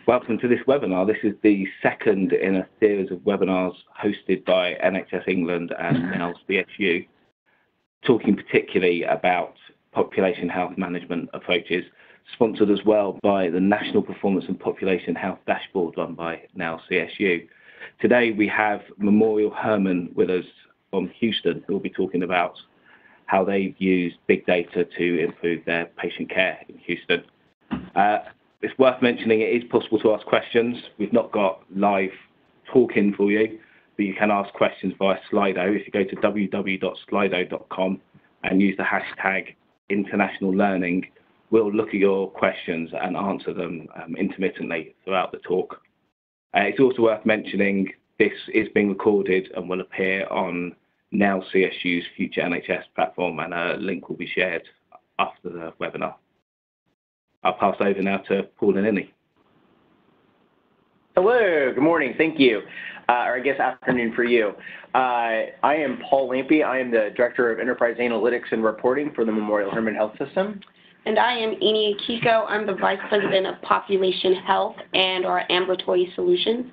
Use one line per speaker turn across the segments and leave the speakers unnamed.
Welcome to this webinar. This is the second in a series of webinars hosted by NHS England and now CSU, talking particularly about population health management approaches, sponsored as well by the National Performance and Population Health Dashboard run by now CSU. Today we have Memorial Herman with us from Houston, who will be talking about how they've used big data to improve their patient care in Houston. It's worth mentioning it is possible to ask questions. We've not got live talking for you, but you can ask questions via Slido. If you go to www.slido.com and use the hashtag international learning, we'll look at your questions and answer them intermittently throughout the talk. It's also worth mentioning this is being recorded and will appear on now CSU's Future NHS platform, and a link will be shared after the webinar. I'll pass over now to Paul and Innie.
Hello, good morning, thank you, or I guess afternoon for you. I am Paul Lampy. I am the Director of Enterprise Analytics and Reporting for the Memorial Herman Health System.
And I am Innie Akiko. I'm the Vice President of Population Health and our Ambulatory Solutions.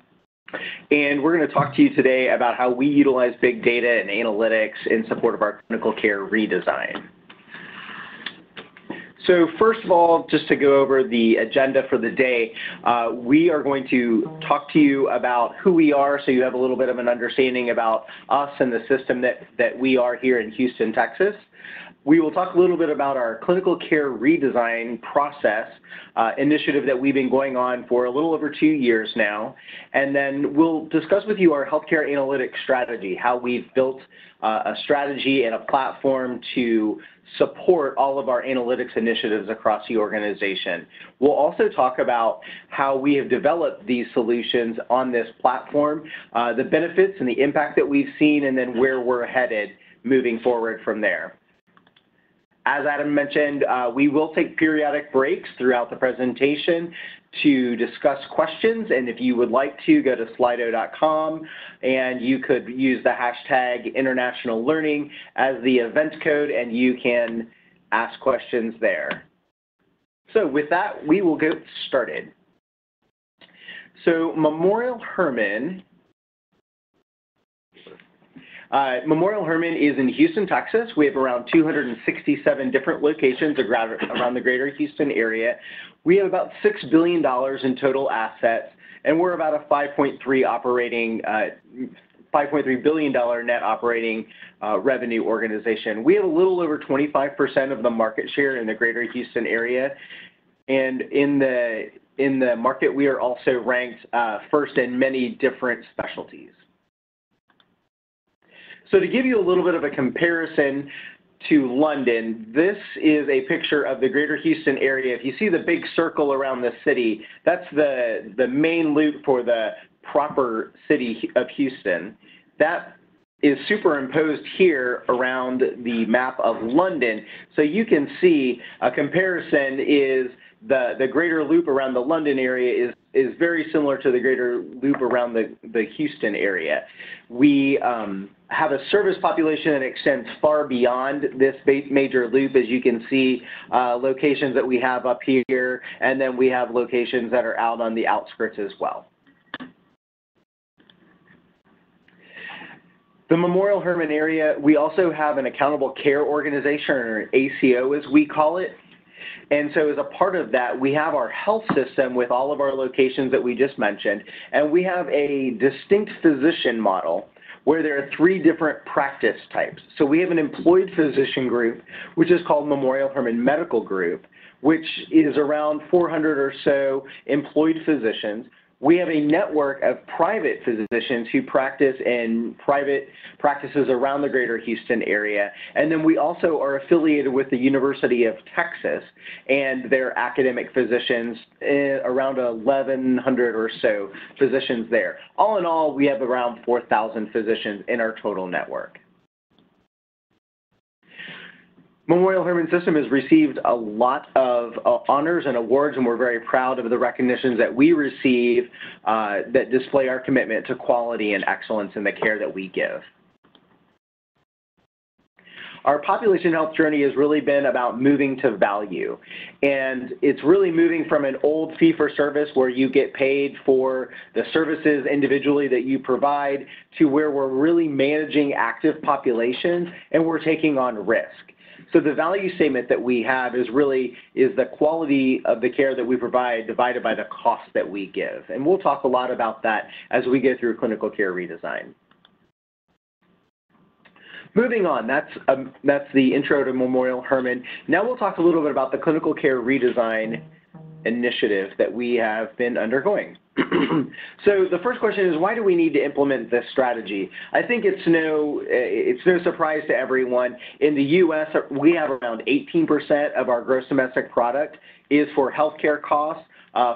And we're going to talk to you today about how we utilize big data and analytics in support of our clinical care redesign. So first of all, just to go over the agenda for the day, we are going to talk to you about who we are so you have a little bit of an understanding about us and the system that we are here in Houston, Texas. We will talk a little bit about our clinical care redesign process initiative that we've been going on for a little over 2 years now. And then we'll discuss with you our healthcare analytics strategy, how we've built a strategy and a platform to support all of our analytics initiatives across the organization. We'll also talk about how we have developed these solutions on this platform, the benefits and the impact that we've seen, and then where we're headed moving forward from there. As Adam mentioned, we will take periodic breaks throughout the presentation to discuss questions, and if you would like to, go to slido.com and you could use the hashtag international learning as the event code and you can ask questions there. So with that, we will get started. So Memorial Herman is in Houston, Texas. We have around 267 different locations around the greater Houston area. We have about $6 billion in total assets, and we're about a $5.3 billion net operating revenue organization. We have a little over 25% of the market share in the greater Houston area, and in the market, we are also ranked first in many different specialties. So to give you a little bit of a comparison to London, this is a picture of the greater Houston area. If you see the big circle around the city, that's the main loop for the proper city of Houston. That is superimposed here around the map of London. So you can see a comparison is the greater loop around the London area is very similar to the greater loop around the Houston area. We have a service population that extends far beyond this major loop, as you can see locations that we have up here, and then we have locations that are out on the outskirts as well. The Memorial Herman area, we also have an accountable care organization, or an ACO as we call it. And so as a part of that, we have our health system with all of our locations that we just mentioned, and we have a distinct physician model where there are 3 different practice types. So we have an employed physician group, which is called Memorial Herman Medical Group, which is around 400 or so employed physicians. We have a network of private physicians who practice in private practices around the greater Houston area. And then we also are affiliated with the University of Texas and their academic physicians, around 1,100 or so physicians there. All in all, we have around 4,000 physicians in our total network. Memorial Herman System has received a lot of honors and awards, and we're very proud of the recognitions that we receive that display our commitment to quality and excellence in the care that we give. our population health journey has really been about moving to value. And it's really moving from an old fee-for-service where you get paid for the services individually that you provide to where we're really managing active populations and we're taking on risk. So the value statement that we have is the quality of the care that we provide divided by the cost that we give. And we'll talk a lot about that as we go through clinical care redesign. Moving on, that's the intro to Memorial Hermann. Now we'll talk a little bit about the clinical care redesign initiative that we have been undergoing. So the first question is, why do we need to implement this strategy? I think it's no surprise to everyone. In the U.S., we have around 18% of our gross domestic product is for healthcare costs.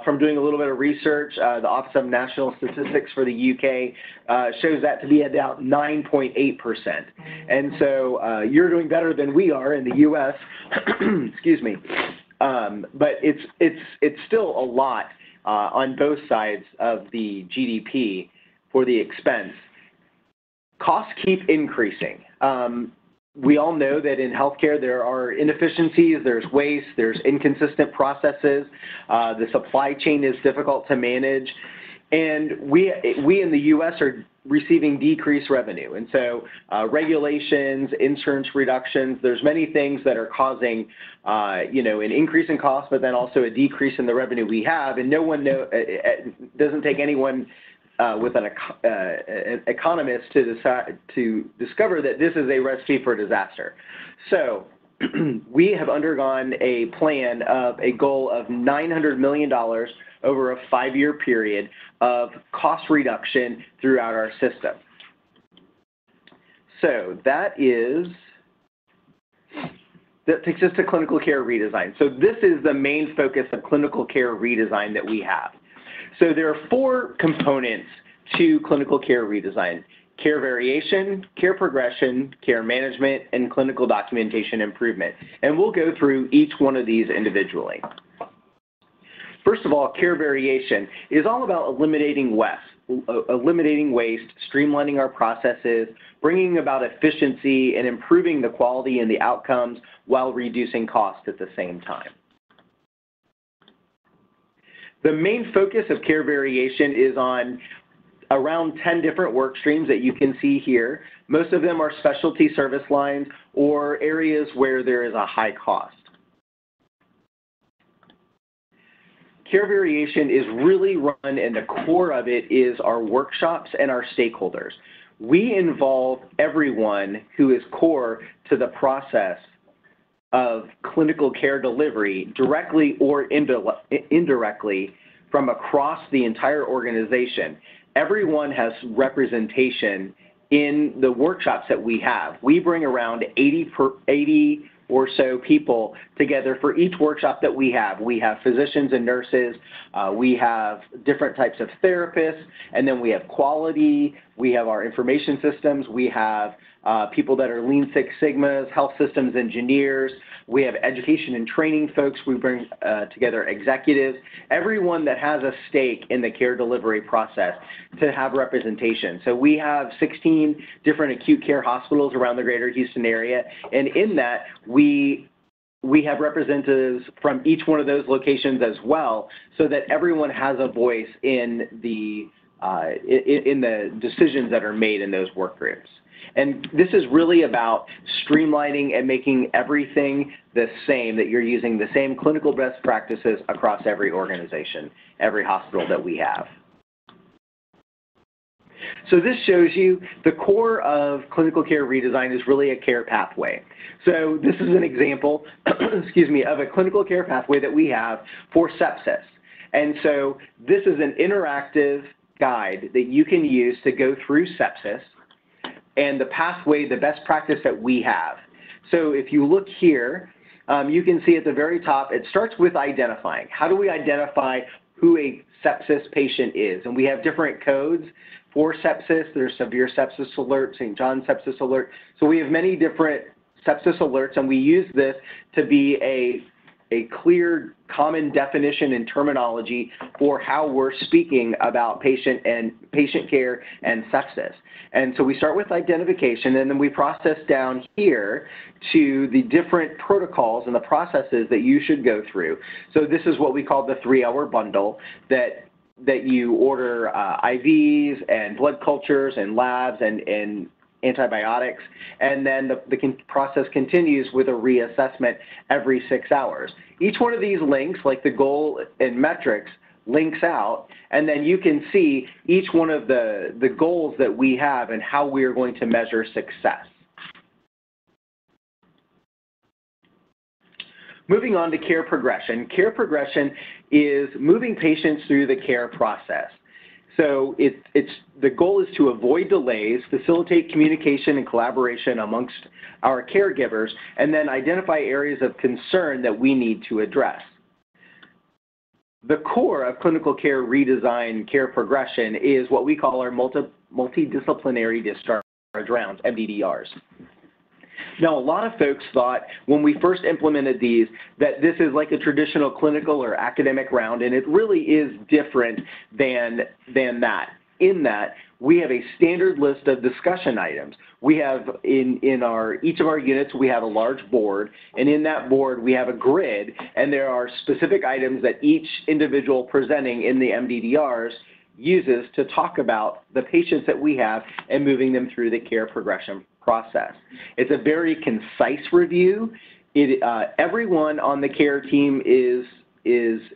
From doing a little bit of research, the Office of National Statistics for the UK shows that to be about 9.8%. And so you're doing better than we are in the US, excuse me. But it's still a lot on both sides of the GDP for the expense. Costs keep increasing. We all know that in healthcare there are inefficiencies, there's waste, there's inconsistent processes, the supply chain is difficult to manage, and we in the U.S. are receiving decreased revenue. And so regulations, insurance reductions, there's many things that are causing an increase in cost, but then also a decrease in the revenue we have, and no one doesn't take anyone with an economist to discover that this is a recipe for disaster. So we have undergone a plan of a goal of $900 million over a 5-year period of cost reduction throughout our system. So that takes us to clinical care redesign. So this is the main focus of clinical care redesign that we have. So there are 4 components to clinical care redesign: care variation, care progression, care management, and clinical documentation improvement. And we'll go through each one of these individually. First of all, care variation is all about eliminating waste, streamlining our processes, bringing about efficiency, and improving the quality and the outcomes while reducing costs at the same time. The main focus of care variation is on around 10 different work streams that you can see here. Most of them are specialty service lines or areas where there is a high cost. Care variation is really run, and the core of it is our workshops and our stakeholders. We involve everyone who is core to the process of clinical care delivery, directly or indirectly, from across the entire organization. Everyone has representation in the workshops that we have. We bring around 80 or so people together for each workshop that we have. We have physicians and nurses, we have different types of therapists, and then we have quality, we have our information systems, we have people that are Lean Six Sigmas, health systems engineers, we have education and training folks, we bring together executives, everyone that has a stake in the care delivery process to have representation. So we have 16 different acute care hospitals around the greater Houston area, and in that we have representatives from each one of those locations as well, so that everyone has a voice in the decisions that are made in those work groups. And this is really about streamlining and making everything the same, that you're using the same clinical best practices across every organization, every hospital that we have. So this shows you the core of clinical care redesign is really a care pathway. So this is an example, excuse me, of a clinical care pathway that we have for sepsis. And so this is an interactive guide that you can use to go through sepsis and the pathway, the best practice that we have. So if you look here, you can see at the very top, it starts with identifying. How do we identify who a sepsis patient is? And we have different codes for sepsis. There's severe sepsis alert, St. John sepsis alert. So we have many different sepsis alerts, and we use this to be a a clear common definition and terminology for how we're speaking about patient care and sepsis. And so we start with identification, and then we process down here to the different protocols and the processes that you should go through. So this is what we call the 3-hour bundle, that you order IVs and blood cultures and labs and antibiotics, and then the process continues with a reassessment every 6 hours. Each one of these links, like the goal and metrics, links out, and then you can see each one of the goals that we have and how we are going to measure success. Moving on to care progression. Care progression is moving patients through the care process. So the goal is to avoid delays, facilitate communication and collaboration amongst our caregivers, and then identify areas of concern that we need to address. The core of clinical care redesign care progression is what we call our multidisciplinary discharge rounds, MDDRs. Now, a lot of folks thought when we first implemented these that this is like a traditional clinical or academic round, and it really is different than that. In that, we have a standard list of discussion items. We have in each of our units, we have a large board, and in that board we have a grid, and there are specific items that each individual presenting in the MDDRs uses to talk about the patients that we have and moving them through the care progression process. It's a very concise review. Everyone on the care team is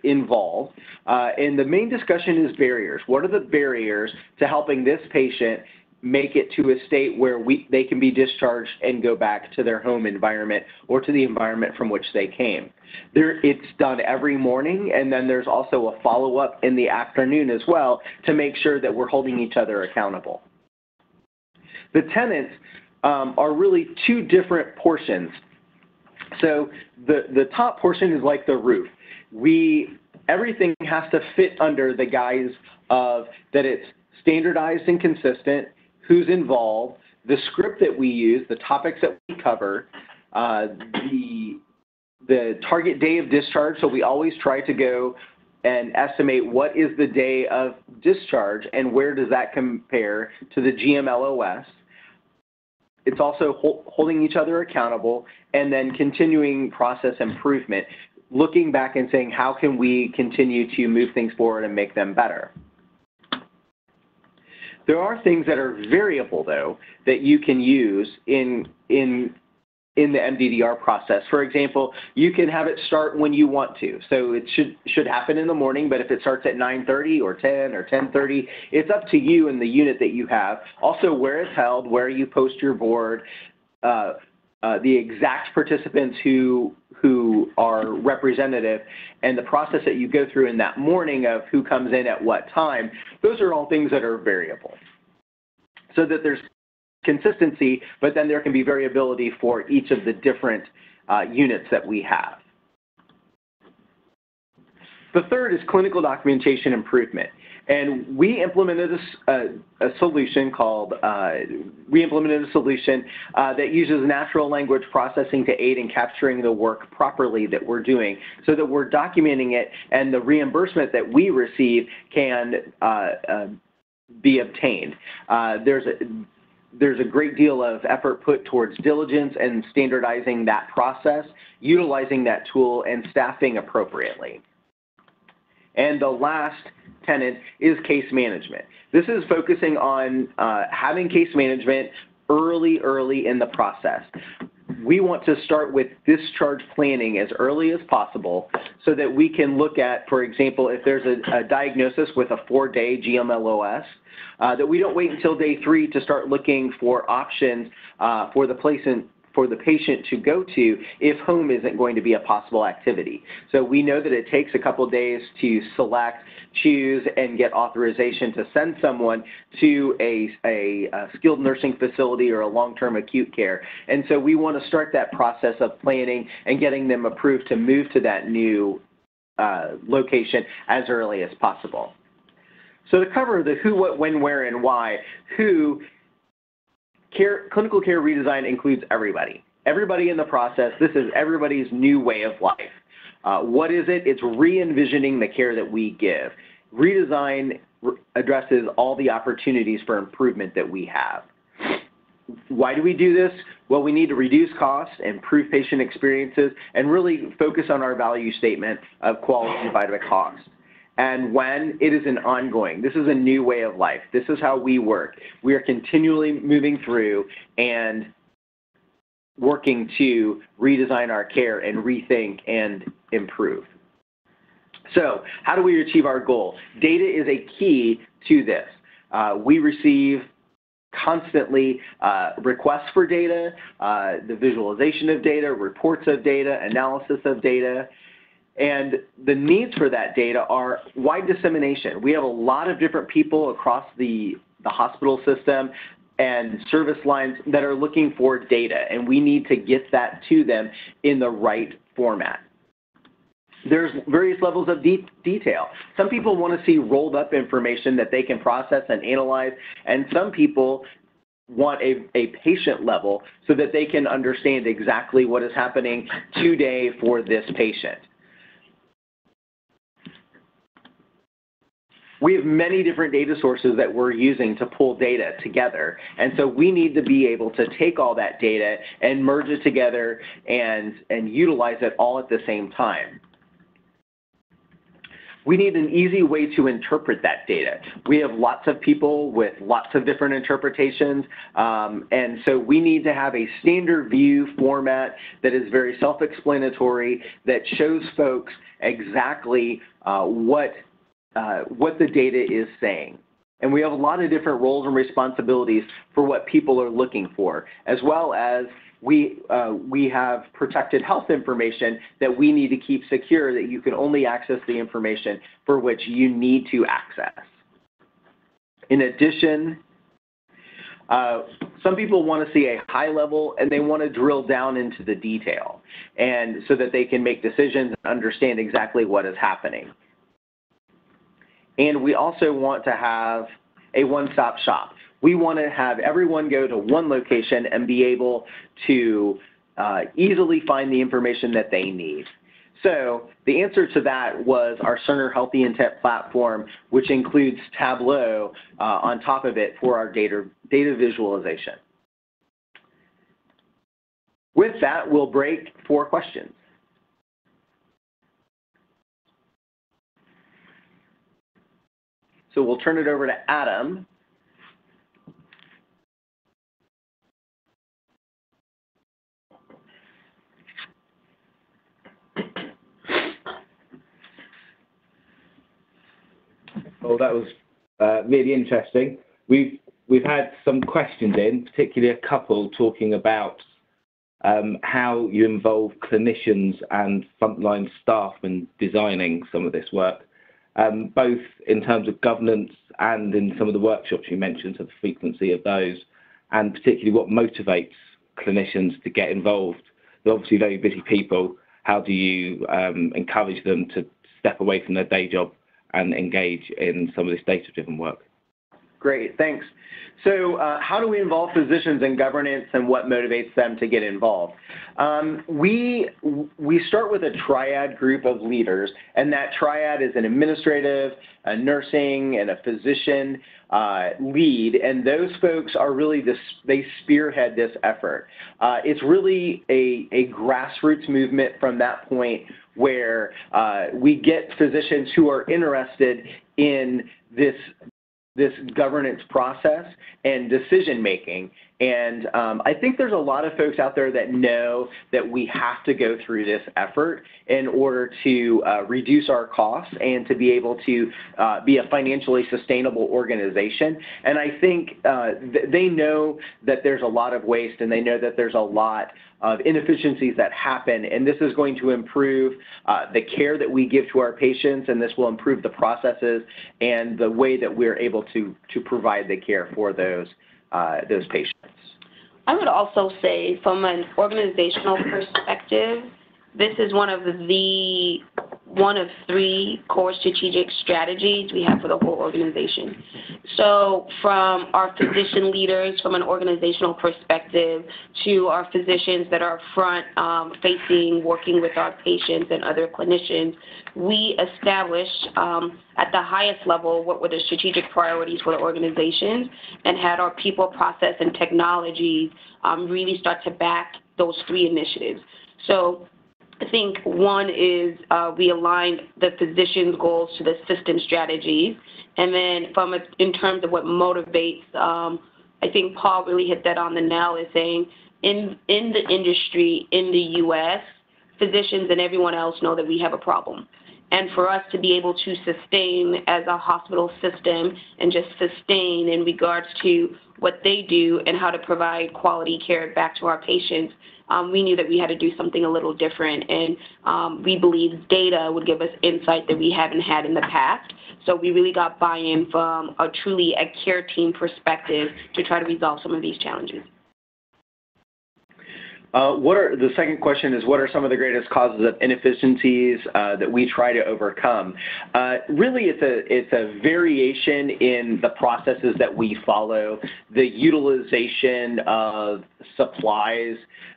involved, and the main discussion is barriers. What are the barriers to helping this patient make it to a state where they can be discharged and go back to their home environment or to the environment from which they came? It's done every morning, and then there's also a follow-up in the afternoon as well to make sure that we're holding each other accountable. The tenets are really two different portions. So the top portion is like the roof. Everything has to fit under the guise of that it's standardized and consistent, who's involved, the script that we use, the topics that we cover, the target day of discharge. So we always try to go and estimate what is the day of discharge and where does that compare to the GMLOS. It's also holding each other accountable, and then continuing process improvement, looking back and saying, how can we continue to move things forward and make them better? There are things that are variable, though, that you can use in the MDDR process. For example, you can have it start when you want to. So it should happen in the morning, but if it starts at 9:30 or 10 or 10:30, it's up to you and the unit that you have. Also, where it's held, where you post your board, the exact participants who are representative, and the process that you go through in that morning of who comes in at what time. Those are all things that are variable, so that there's consistency, but then there can be variability for each of the different units that we have. The third is clinical documentation improvement. And we implemented a solution called, that uses natural language processing to aid in capturing the work properly that we're doing, so that we're documenting it and the reimbursement that we receive can be obtained. There's a great deal of effort put towards diligence and standardizing that process, utilizing that tool, and staffing appropriately. And the last tenet is case management. This is focusing on having case management early in the process. We want to start with discharge planning as early as possible so that we can look at, for example, if there's a diagnosis with a 4-day GMLOS, that we don't wait until day 3 to start looking for options for the patient to go to if home isn't going to be a possible activity. So we know that it takes a couple days to select, choose, and get authorization to send someone to a skilled nursing facility or a long-term acute care. And so we want to start that process of planning and getting them approved to move to that new location as early as possible. So to cover the who, what, when, where, and why, clinical care redesign includes everybody. Everybody in the process. This is everybody's new way of life. What is it? It's re-envisioning the care that we give. Redesign addresses all the opportunities for improvement that we have. Why do we do this? Well, we need to reduce costs, improve patient experiences, and really focus on our value statement of quality divided by cost. And when it is an ongoing, this is a new way of life. This is how we work. We are continually moving through and working to redesign our care and rethink and improve. So how do we achieve our goal? Data is a key to this. We receive constantly requests for data, the visualization of data, reports of data, analysis of data, and the needs for that data are wide dissemination. We have a lot of different people across the hospital system and service lines that are looking for data, and we need to get that to them in the right format. There's various levels of detail. Some people want to see rolled up information that they can process and analyze, and some people want a patient level so that they can understand exactly what is happening today for this patient. We have many different data sources that we're using to pull data together, and so we need to be able to take all that data and merge it together and utilize it all at the same time. We need an easy way to interpret that data. We have lots of people with lots of different interpretations, and so we need to have a standard view format that is very self-explanatory, that shows folks exactly what the data is saying. And we have a lot of different roles and responsibilities for what people are looking for, as well as we have protected health information that we need to keep secure, that you can only access the information for which you need to access. In addition, some people want to see a high level and they want to drill down into the detail, and so that they can make decisions and understand exactly what is happening. And we also want to have a one-stop shop. We want to have everyone go to one location and be able to easily find the information that they need. So the answer to that was our Cerner Healthy Intent platform, which includes Tableau on top of it for our data visualization. With that, we'll break for questions. So we'll turn it over to Adam.
Well, that was really interesting. We've had some questions in, particularly a couple talking about how you involve clinicians and frontline staff in designing some of this work. Both in terms of governance and in some of the workshops you mentioned, so the frequency of those, and particularly what motivates clinicians to get involved. They're obviously very busy people. How do you encourage them to step away from their day job and engage in some of this data-driven work?
Great, thanks. So how do we involve physicians in governance and what motivates them to get involved? We start with a triad group of leaders, and that triad is an administrative, a nursing, and a physician lead, and those folks are really, they spearhead this effort. It's really a grassroots movement from that point where we get physicians who are interested in this governance process and decision making. And I think there's a lot of folks out there that know that we have to go through this effort in order to reduce our costs and to be able to be a financially sustainable organization. And I think they know that there's a lot of waste, and they know that there's a lot of inefficiencies that happen, and this is going to improve the care that we give to our patients, and this will improve the processes and the way that we're able to provide the care for those patients.
I would also say, from an organizational perspective, this is one of the one of 3 core strategic strategies we have for the whole organization. So from our physician leaders, from an organizational perspective, to our physicians that are front facing, working with our patients and other clinicians, we established at the highest level what were the strategic priorities for the organizations and had our people, process, and technologies really start to back those 3 initiatives. So I think one is we aligned the physician's goals to the system strategies. And then in terms of what motivates, I think Paul really hit that on the nail, is saying in the industry, in the U.S., physicians and everyone else know that we have a problem. And for us to be able to sustain as a hospital system and just sustain in regards to what they do and how to provide quality care back to our patients, we knew that we had to do something a little different. And we believe data would give us insight that we haven't had in the past. So we really got buy-in from a care team perspective to try to resolve some of these challenges.
The second question is, what are some of the greatest causes of inefficiencies that we try to overcome? Really, it's a variation in the processes that we follow, the utilization of supplies,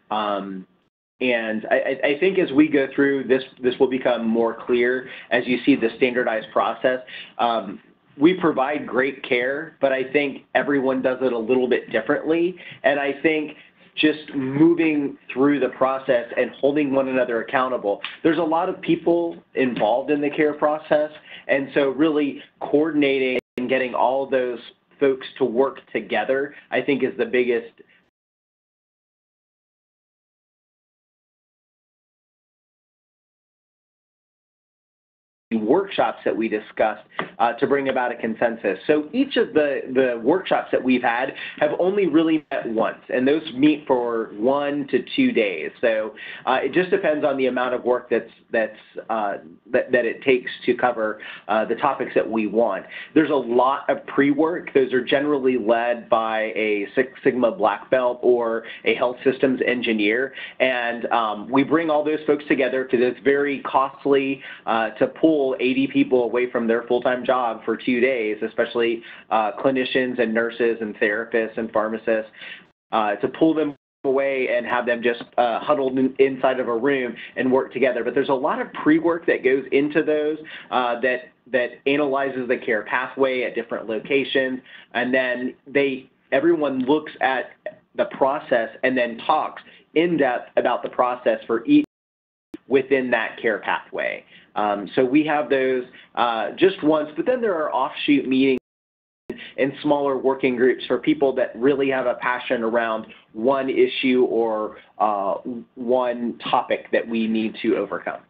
and I think as we go through this will become more clear as you see the standardized process. We provide great care, but I think everyone does it a little bit differently, and I think just moving through the process and holding one another accountable. There's a lot of people involved in the care process, and so really coordinating and getting all those folks to work together, I think, is the biggest workshops that we discussed to bring about a consensus. So each of the workshops that we've had have only really met once, and those meet for 1 to 2 days. So it just depends on the amount of work that it takes to cover the topics that we want. There's a lot of pre-work. Those are generally led by a Six Sigma black belt or a health systems engineer, and we bring all those folks together because it's very costly to pull 80 people away from their full-time job for 2 days, especially clinicians and nurses and therapists and pharmacists, to pull them away and have them just huddled inside of a room and work together. But there's a lot of pre-work that goes into those that analyzes the care pathway at different locations, and then everyone looks at the process and then talks in depth about the process for each within that care pathway. So we have those just once, but then there are offshoot meetings and smaller working groups for people that really have a passion around one issue or one topic that we need to overcome.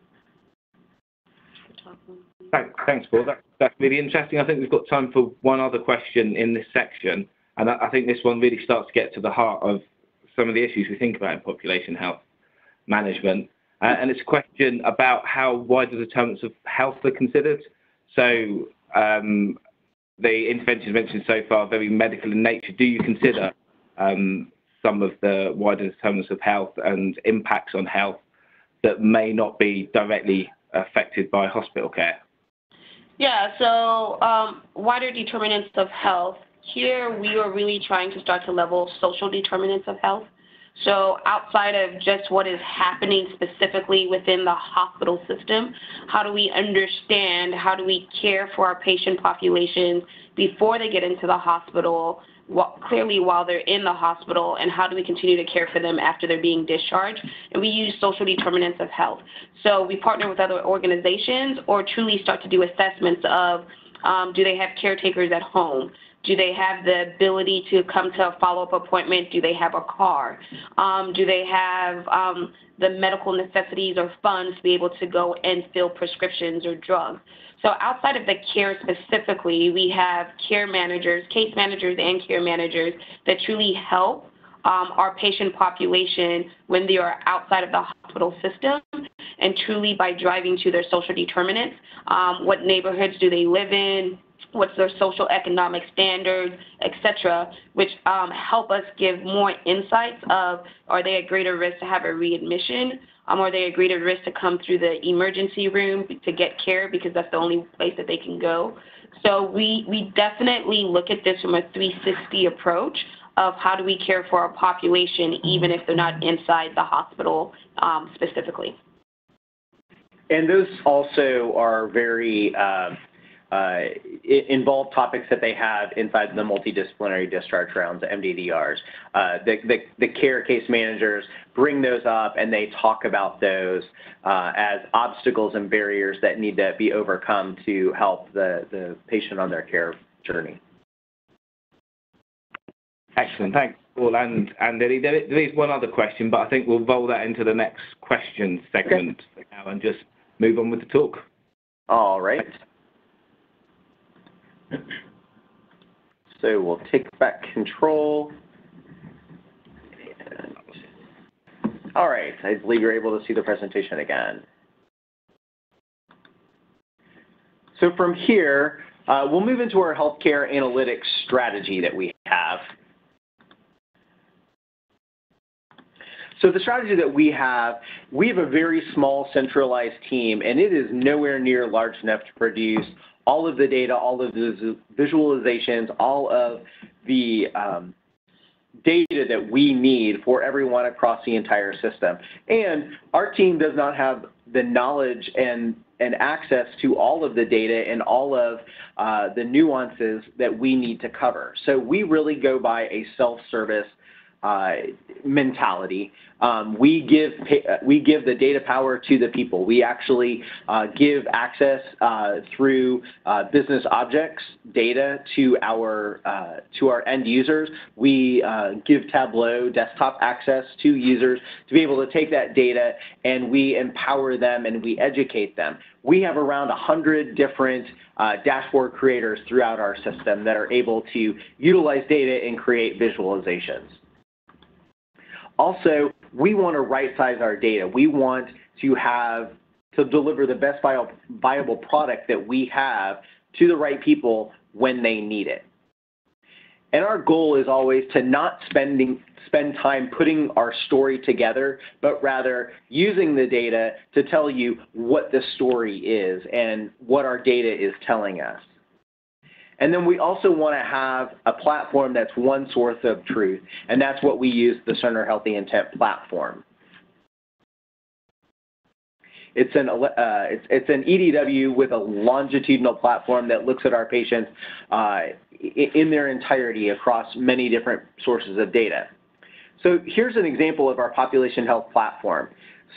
Thanks, Paul. That's really interesting. I think we've got time for one other question in this section, and I think this one really starts to get to the heart of some of the issues we think about in population health management. And it's a question about how wider determinants of health are considered. So the interventions mentioned so far are very medical in nature. Do you consider some of the wider determinants of health and impacts on health that may not be directly affected by hospital care?
Yeah, so wider determinants of health. Here we are really trying to start to level social determinants of health. So outside of just what is happening specifically within the hospital system, how do we understand, how do we care for our patient populations before they get into the hospital, clearly while they're in the hospital, and how do we continue to care for them after they're being discharged? And we use social determinants of health. So we partner with other organizations or truly start to do assessments of do they have caretakers at home? Do they have the ability to come to a follow-up appointment? Do they have a car? Do they have the medical necessities or funds to be able to go and fill prescriptions or drugs? So outside of the care specifically, we have care managers, case managers, and care managers that truly help our patient population when they are outside of the hospital system, and truly by driving to their social determinants. What neighborhoods do they live in? what's their social economic standards, et cetera, which help us give more insights of, are they at greater risk to have a readmission? Are they at greater risk to come through the emergency room to get care because that's the only place that they can go? So we definitely look at this from a 360 approach of how do we care for our population even if they're not inside the hospital specifically.
And those also are very involved topics that they have inside the multidisciplinary discharge rounds, the MDDRs. The care case managers bring those up and they talk about those as obstacles and barriers that need to be overcome to help the patient on their care journey.
Excellent. Thanks, Paul and Lily. There is one other question, but I think we'll roll that into the next question segment now and just move on with the talk.
All right. So we'll take back control. And, all right, I believe you're able to see the presentation again. So from here, we'll move into our healthcare analytics strategy that we have. So the strategy that we have a very small centralized team, and it is nowhere near large enough to produce all of the data, all of the visualizations, all of the data that we need for everyone across the entire system. And our team does not have the knowledge and access to all of the data and all of the nuances that we need to cover. So we really go by a self-service mentality. We give the data power to the people. We actually give access through business objects data to our end users. We give Tableau desktop access to users to be able to take that data, and we empower them and we educate them. We have around 100 different dashboard creators throughout our system that are able to utilize data and create visualizations. Also, we want to right-size our data. We want to deliver the best viable product that we have to the right people when they need it. And our goal is always to not spend time putting our story together, but rather using the data to tell you what the story is and what our data is telling us. And then we also want to have a platform that's one source of truth, and that's what we use, the Cerner Healthy Intent platform. It's an EDW with a longitudinal platform that looks at our patients in their entirety across many different sources of data. So here's an example of our population health platform.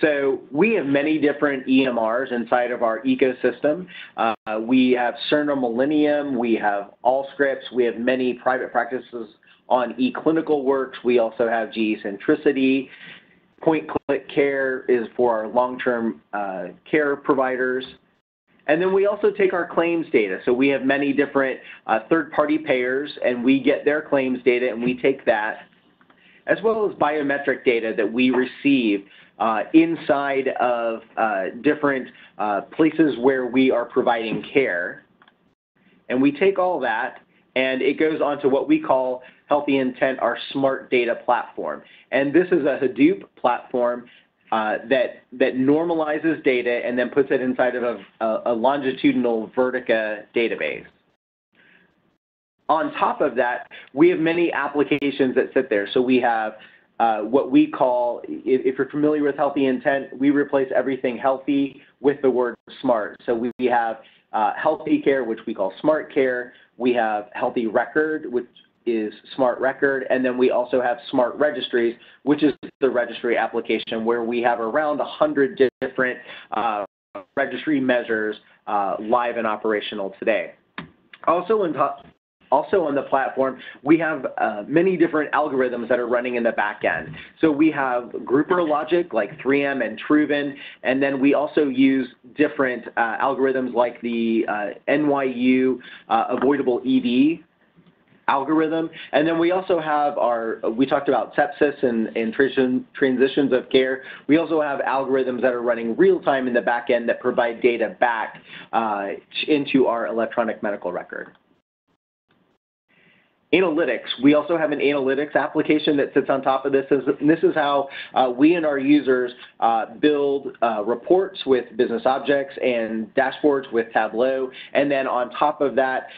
So we have many different EMRs inside of our ecosystem. We have Cerner Millennium, we have Allscripts, we have many private practices on eClinicalWorks. We also have GE Centricity. Point Click Care is for our long-term care providers. And then we also take our claims data. So we have many different third-party payers, and we get their claims data, and we take that, as well as biometric data that we receive inside of different places where we are providing care. And we take all that, and it goes on to what we call Healthy Intent, our smart data platform. And this is a Hadoop platform that normalizes data and then puts it inside of a longitudinal Vertica database. On top of that, we have many applications that sit there. So we have what we call, if you're familiar with Healthy Intent, we replace everything healthy with the word smart. So we have Healthy Care, which we call Smart Care. We have Healthy Record, which is Smart Record. And then we also have Smart Registries, which is the registry application where we have around 100 different registry measures live and operational today. Also on the platform, we have many different algorithms that are running in the back end. So we have grouper logic like 3M and Truven, and then we also use different algorithms like the NYU avoidable ED algorithm. And then we also have we talked about sepsis and transitions of care. We also have algorithms that are running real time in the back end that provide data back into our electronic medical record. Analytics. We also have an analytics application that sits on top of this. And this is how we and our users build reports with business objects and dashboards with Tableau. And then on top of that,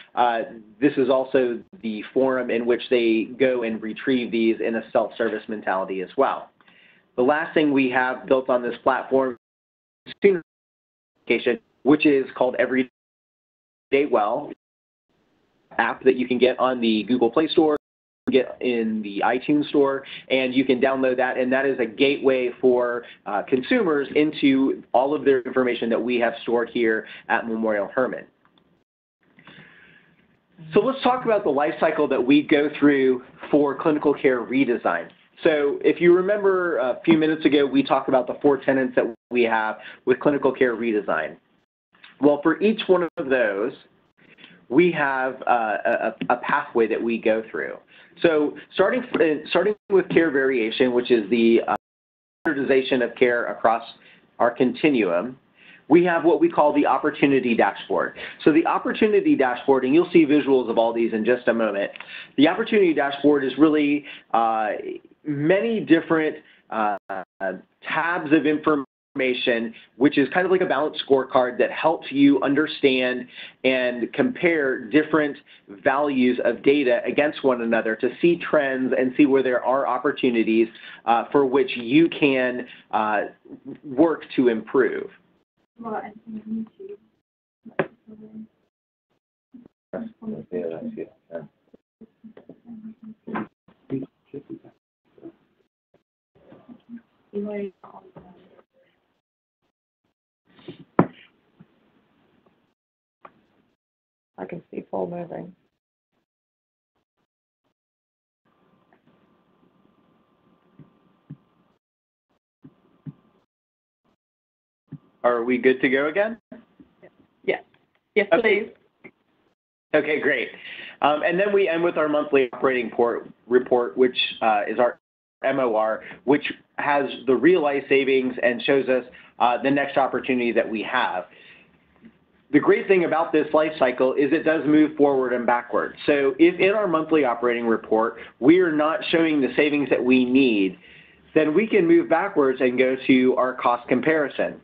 this is also the forum in which they go and retrieve these in a self-service mentality as well. The last thing we have built on this platform is application, which is called Everyday Well app that you can get on the Google Play Store, get in the iTunes Store, and you can download that, and that is a gateway for consumers into all of their information that we have stored here at Memorial Hermann. So let's talk about the life cycle that we go through for clinical care redesign. So if you remember a few minutes ago, we talked about the 4 tenets that we have with clinical care redesign. Well, for each one of those, we have a pathway that we go through. So starting with care variation, which is the standardization of care across our continuum, we have what we call the opportunity dashboard. So the opportunity dashboard, and you'll see visuals of all these in just a moment. The opportunity dashboard is really many different tabs of information, which is kind of like a balanced scorecard that helps you understand and compare different values of data against one another to see trends and see where there are opportunities for which you can work to improve.
I can see Paul moving.
Are we good to go again?
Yes. Yes,
okay.
Please.
Okay, great. And then we end with our monthly operating report, which is our MOR, which has the realized savings and shows us the next opportunity that we have. The great thing about this life cycle is it does move forward and backward. So if in our monthly operating report we are not showing the savings that we need, then we can move backwards and go to our cost comparison.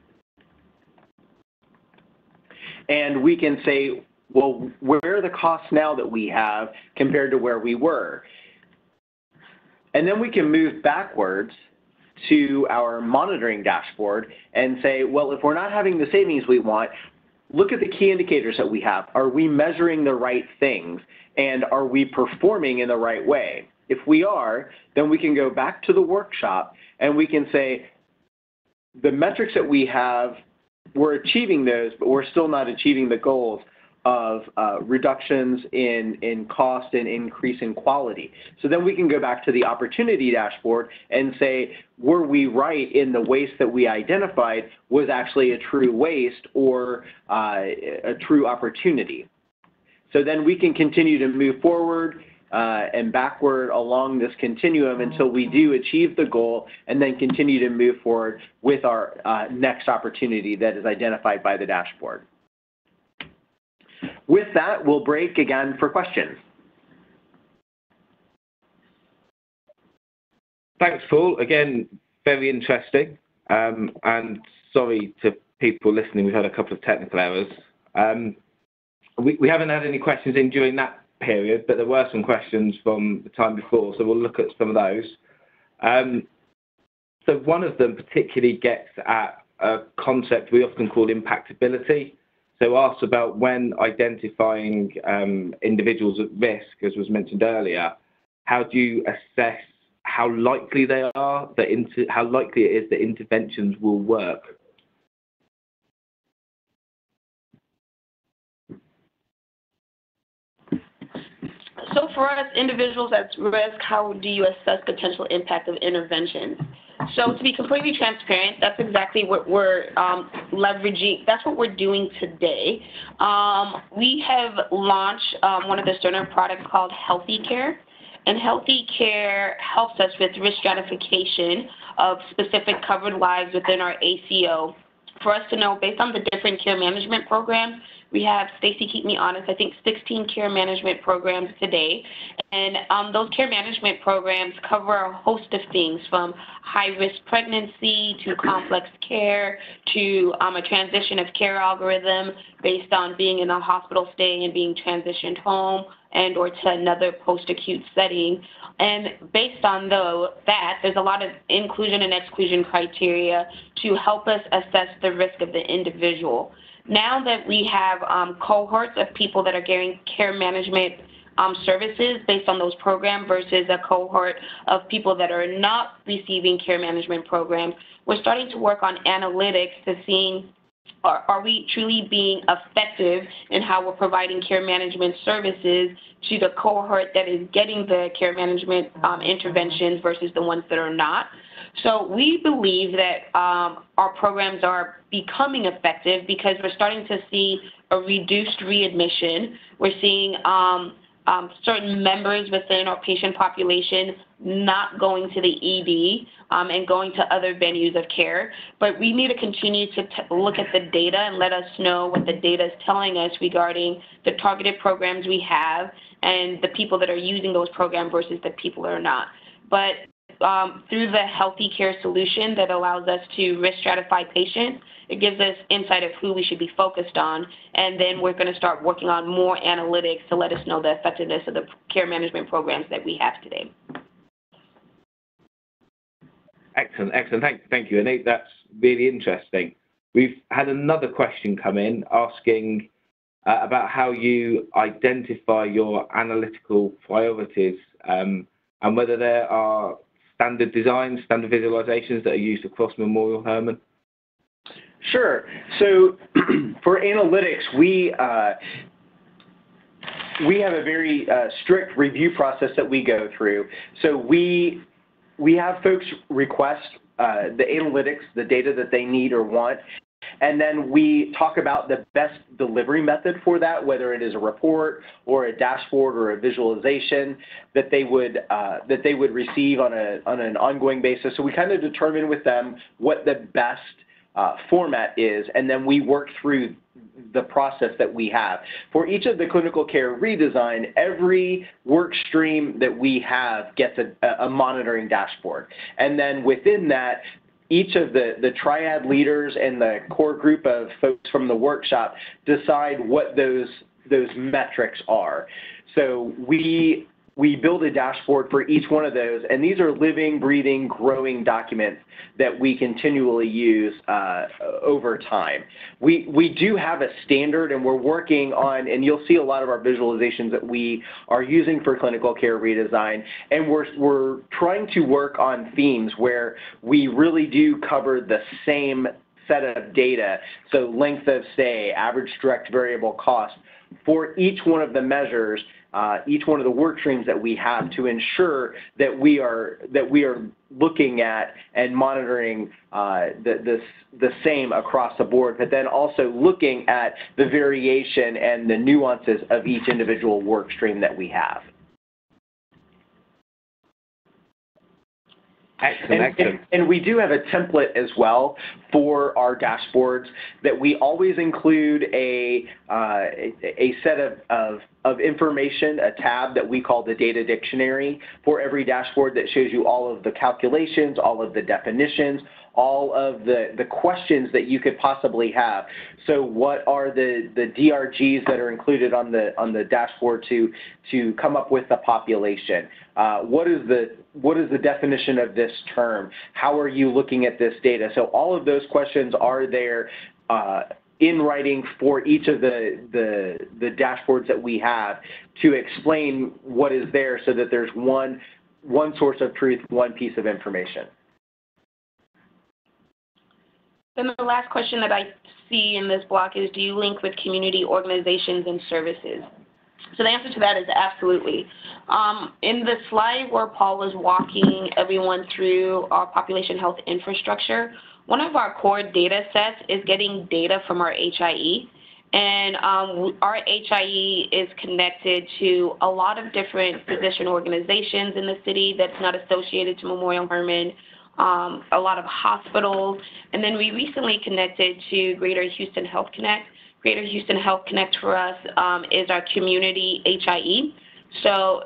And we can say, well, where are the costs now that we have compared to where we were? And then we can move backwards to our monitoring dashboard and say, well, if we're not having the savings we want, look at the key indicators that we have. Are we measuring the right things? And are we performing in the right way? If we are, then we can go back to the workshop and we can say, the metrics that we have, we're achieving those, but we're still not achieving the goals of reductions in cost and increase in quality. So then we can go back to the opportunity dashboard and say, were we right in the waste that we identified was actually a true waste or a true opportunity? So then we can continue to move forward and backward along this continuum until we do achieve the goal and then continue to move forward with our next opportunity that is identified by the dashboard. With that, we'll break again for questions.
Thanks, Paul. Again, very interesting. And sorry to people listening, we've had a couple of technical errors. We haven't had any questions in during that period, but there were some questions from the time before, so we'll look at some of those. So one of them particularly gets at a concept we often call impactability. So asks about when identifying individuals at risk, as was mentioned earlier, how do you assess how likely they are, how likely it is that interventions will work?
So for us, individuals at risk, how do you assess potential impact of interventions? So to be completely transparent, that's exactly what we're leveraging. That's what we're doing today. We have launched one of the Cerner products called Healthy Care. And Healthy Care helps us with risk stratification of specific covered lives within our ACO for us to know, based on the different care management programs We have, Stacy, keep me honest, I think 16 care management programs today. And those care management programs cover a host of things, from high-risk pregnancy to complex care to a transition of care algorithm based on being in a hospital stay and being transitioned home and or to another post-acute setting. And based on that, there's a lot of inclusion and exclusion criteria to help us assess the risk of the individual. Now that we have cohorts of people that are getting care management services based on those programs versus a cohort of people that are not receiving care management programs, we're starting to work on analytics to see are we truly being effective in how we're providing care management services to the cohort that is getting the care management interventions versus the ones that are not. So we believe that our programs are becoming effective because we're starting to see a reduced readmission. We're seeing certain members within our patient population not going to the ED and going to other venues of care. But we need to continue to look at the data and let us know what the data is telling us regarding the targeted programs we have and the people that are using those programs versus the people that are not. But through the healthy care solution that allows us to risk stratify patients, it gives us insight of who we should be focused on, and then we're going to start working on more analytics to let us know the effectiveness of the care management programs that we have today.
Excellent, excellent. Thank you, Anit. That's really interesting. We've had another question come in asking about how you identify your analytical priorities and whether there are standard designs, standard visualizations that are used across Memorial Hermann.
Sure. So for analytics, we have a very strict review process that we go through. So we have folks request the analytics, the data that they need or want, and then we talk about the best delivery method for that, whether it is a report or a dashboard or a visualization that they would receive on an ongoing basis. So we kind of determine with them what the best format is, and then we work through the process that we have. For each of the clinical care redesign, every work stream that we have gets a monitoring dashboard. And then within that, each of the triad leaders and the core group of folks from the workshop decide what those metrics are. So we build a dashboard for each one of those, and these are living, breathing, growing documents that we continually use over time. We do have a standard, and we're working on, and you'll see a lot of our visualizations that we are using for clinical care redesign, and we're trying to work on themes where we really do cover the same set of data, so length of stay, average direct variable cost, for each one of the measures, each one of the work streams that we have, to ensure that we are looking at and monitoring the same across the board, but then also looking at the variation and the nuances of each individual work stream that we have.
Excellent.
And we do have a template as well for our dashboards that we always include a set of information, a tab that we call the data dictionary for every dashboard that shows you all of the calculations, all of the definitions, all of the questions that you could possibly have. So what are the DRGs that are included on the dashboard to come up with the population? What is the definition of this term? How are you looking at this data? So all of those questions are there in writing for each of the dashboards that we have to explain what is there, so that there's one source of truth, one piece of information.
Then the last question that I see in this block is, do you link with community organizations and services? So the answer to that is absolutely. In the slide where Paul was walking everyone through our population health infrastructure, one of our core data sets is getting data from our HIE. And our HIE is connected to a lot of different physician organizations in the city that's not associated to Memorial Hermann, a lot of hospitals, and then we recently connected to Greater Houston Health Connect. Greater Houston Health Connect for us is our community HIE. So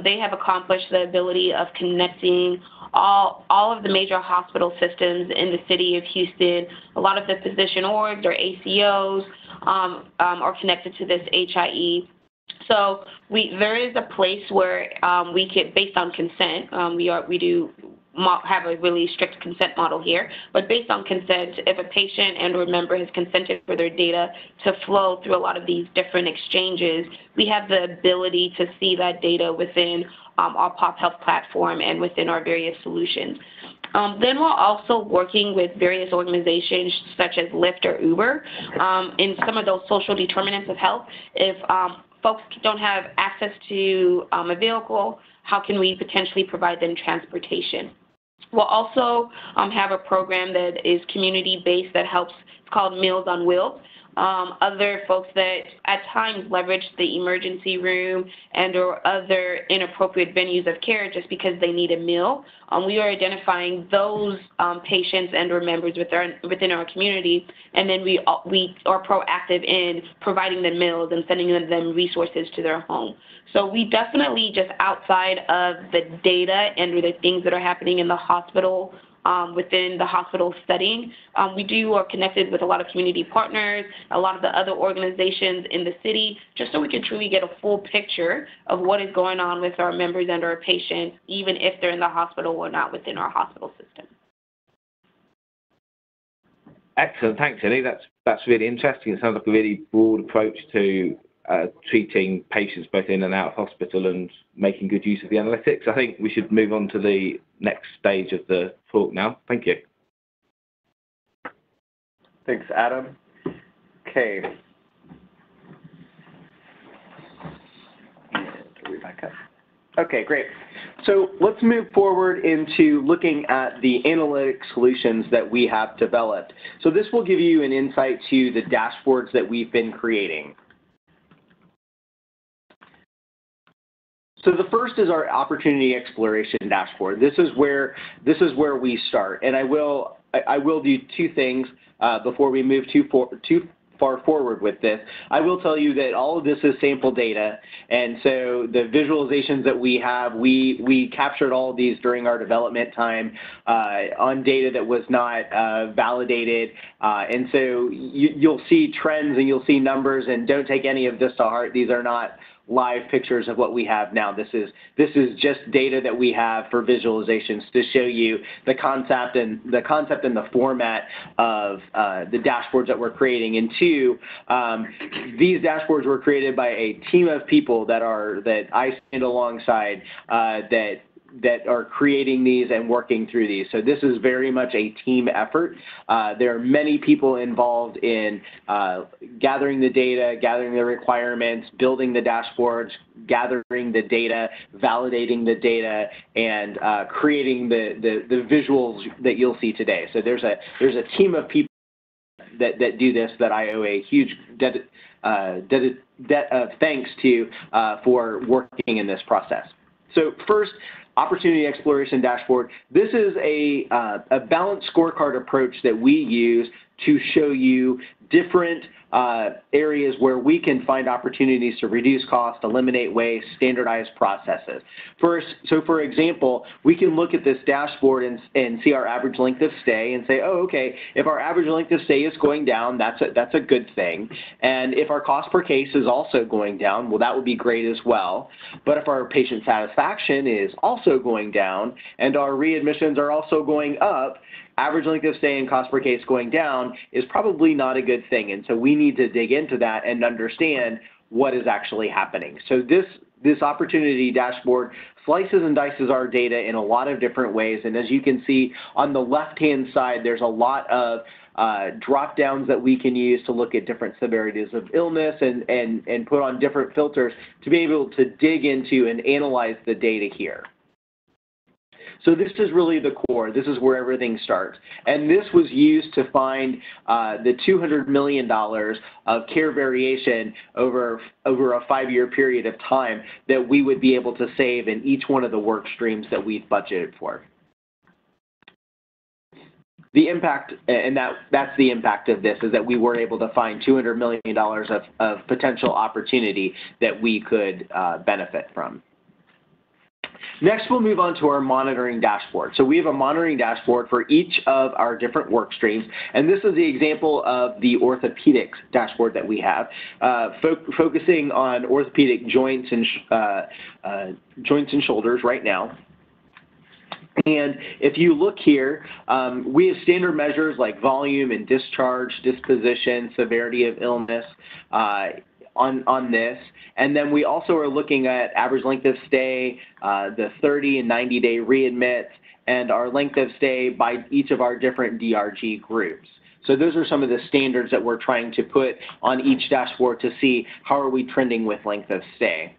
they have accomplished the ability of connecting all of the major hospital systems in the city of Houston. A lot of the physician orgs or ACOs are connected to this HIE. So there is a place where we could, based on consent, we do have a really strict consent model here, but based on consent, if a patient and or member has consented for their data to flow through a lot of these different exchanges, we have the ability to see that data within our Pop Health platform and within our various solutions. Then we're also working with various organizations such as Lyft or Uber in some of those social determinants of health. If folks don't have access to a vehicle, how can we potentially provide them transportation? We'll also have a program that is community-based that helps. It's called Meals on Wheels. Other folks that at times leverage the emergency room and or other inappropriate venues of care just because they need a meal. We are identifying those patients and or members within our community, and then we are proactive in providing them meals and sending them resources to their home. So we definitely, just outside of the data and the things that are happening in the hospital, within the hospital setting, we are connected with a lot of community partners, a lot of the other organizations in the city, just so we can truly get a full picture of what is going on with our members and our patients, even if they're in the hospital or not within our hospital system.
Excellent, thanks, Ellie. That's really interesting. It sounds like a really broad approach to treating patients both in and out of hospital and making good use of the analytics. I think we should move on to the next stage of the talk now. Thank you.
Thanks, Adam. Okay. And back up. Okay, great. So let's move forward into looking at the analytic solutions that we have developed. So this will give you an insight to the dashboards that we've been creating. So the first is our opportunity exploration dashboard. This is where we start, and I will do two things before we move too far forward with this. I will tell you that all of this is sample data, and so the visualizations that we have, we captured all of these during our development time on data that was not validated, and so you'll see trends and you'll see numbers, and don't take any of this to heart. These are not live pictures of what we have now. This is just data that we have for visualizations to show you the concept and the format of the dashboards that we're creating. And two, these dashboards were created by a team of people that I stand alongside that are creating these and working through these. So this is very much a team effort. There are many people involved in gathering the data, gathering the requirements, building the dashboards, gathering the data, validating the data, and creating the visuals that you'll see today. So there's a team of people that do this that I owe a huge debt of thanks to for working in this process. So first, opportunity exploration dashboard. This is a balanced scorecard approach that we use to show you different areas where we can find opportunities to reduce cost, eliminate waste, standardize processes. First, so for example, we can look at this dashboard and see our average length of stay and say, oh, okay, if our average length of stay is going down, that's a good thing. And if our cost per case is also going down, well, that would be great as well. But if our patient satisfaction is also going down and our readmissions are also going up, average length of stay and cost per case going down is probably not a good thing. And so we need to dig into that and understand what is actually happening. So this opportunity dashboard slices and dices our data in a lot of different ways. And as you can see on the left-hand side, there's a lot of drop downs that we can use to look at different severities of illness and put on different filters to be able to dig into and analyze the data here. So this is really the core. This is where everything starts. And this was used to find the $200 million of care variation over a 5-year period of time that we would be able to save in each one of the work streams that we've budgeted for. the impact, and that's the impact of this, is that we were able to find $200 million of potential opportunity that we could benefit from. Next, we'll move on to our monitoring dashboard. So we have a monitoring dashboard for each of our different work streams, and this is the example of the orthopedics dashboard that we have, focusing on orthopedic joints and shoulders right now. And if you look here, we have standard measures like volume and discharge, disposition, severity of illness on this. And then we also are looking at average length of stay, the 30 and 90-day readmits, and our length of stay by each of our different DRG groups. So those are some of the standards that we're trying to put on each dashboard to see how are we trending with length of stay.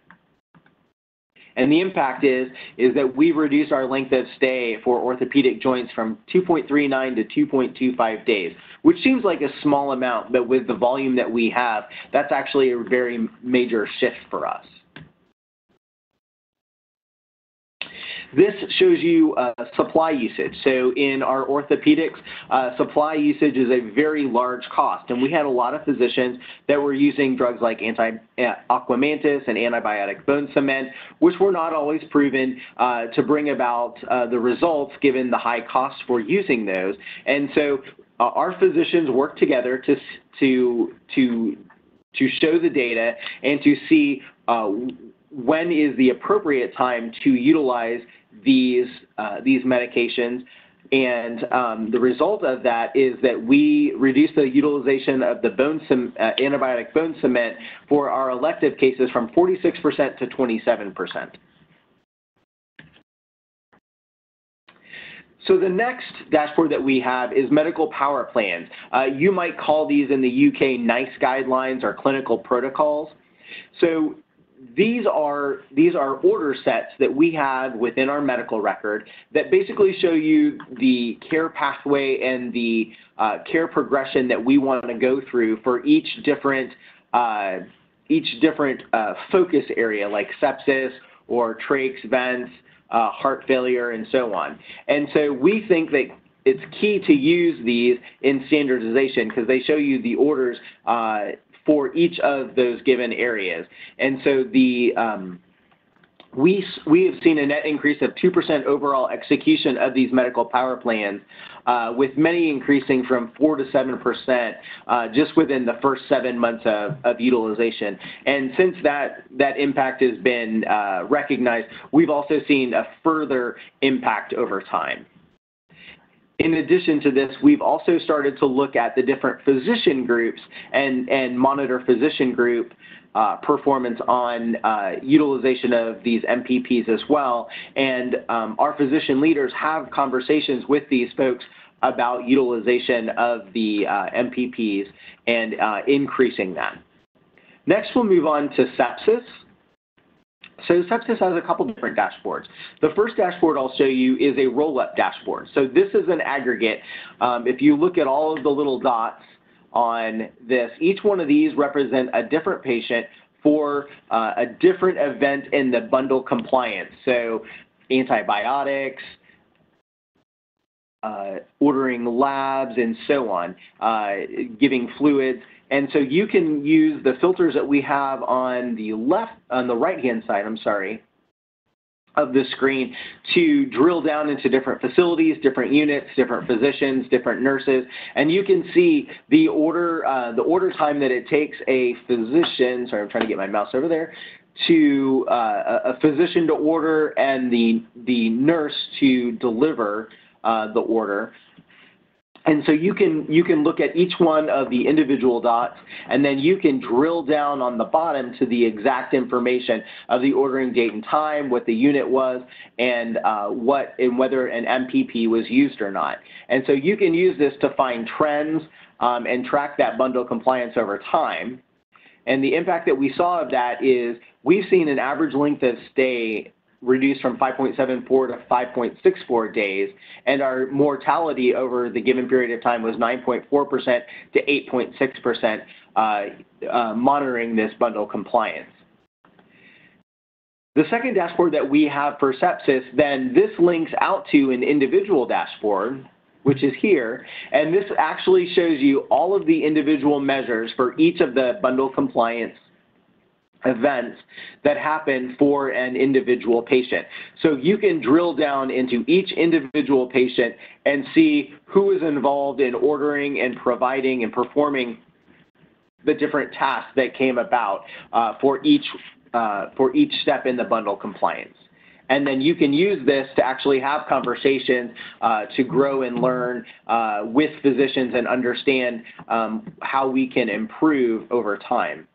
And the impact is that we've reduced our length of stay for orthopedic joints from 2.39 to 2.25 days, which seems like a small amount, but with the volume that we have, that's actually a very major shift for us. This shows you supply usage. So in our orthopedics, supply usage is a very large cost, and we had a lot of physicians that were using drugs like aquamantis and antibiotic bone cement, which were not always proven to bring about the results given the high cost for using those. And so our physicians work together to show the data and to see when is the appropriate time to utilize these medications. And the result of that is that we reduce the utilization of the antibiotic bone cement for our elective cases from 46% to 27%. So the next dashboard that we have is medical power plans. You might call these in the UK NICE guidelines or clinical protocols. So these are order sets that we have within our medical record that basically show you the care pathway and the care progression that we want to go through for each different focus area, like sepsis or trachs, vents, heart failure, and so on. And so we think that it's key to use these in standardization because they show you the orders for each of those given areas. And so we have seen a net increase of 2% overall execution of these medical power plans, with many increasing from 4 to 7% just within the first 7 months of utilization. And since that impact has been recognized, we've also seen a further impact over time. In addition to this, we've also started to look at the different physician groups and monitor physician group performance on utilization of these MPPs as well. And our physician leaders have conversations with these folks about utilization of the MPPs and increasing that. Next, we'll move on to sepsis. So sepsis has a couple different dashboards. The first dashboard I'll show you is a roll-up dashboard. So this is an aggregate. If you look at all of the little dots on this, each one of these represent a different patient for a different event in the bundle compliance. So antibiotics, ordering labs, and so on, giving fluids. And so you can use the filters that we have on the right-hand side, of the screen to drill down into different facilities, different units, different physicians, different nurses, and you can see the order time that it takes a physician. Sorry, I'm trying to get my mouse over there. To a physician to order and the nurse to deliver the order. And so you can look at each one of the individual dots, and then you can drill down on the bottom to the exact information of the ordering date and time, what the unit was, and whether an MPP was used or not. And so you can use this to find trends and track that bundle compliance over time. And the impact that we saw of that is we've seen an average length of stay reduced from 5.74 to 5.64 days, and our mortality over the given period of time was 9.4% to 8.6% monitoring this bundle compliance. The second dashboard that we have for sepsis, then this links out to an individual dashboard, which is here. And this actually shows you all of the individual measures for each of the bundle compliance events that happen for an individual patient. So you can drill down into each individual patient and see who is involved in ordering and providing and performing the different tasks that came about for each step in the bundle compliance. And then you can use this to actually have conversations to grow and learn with physicians and understand how we can improve over time.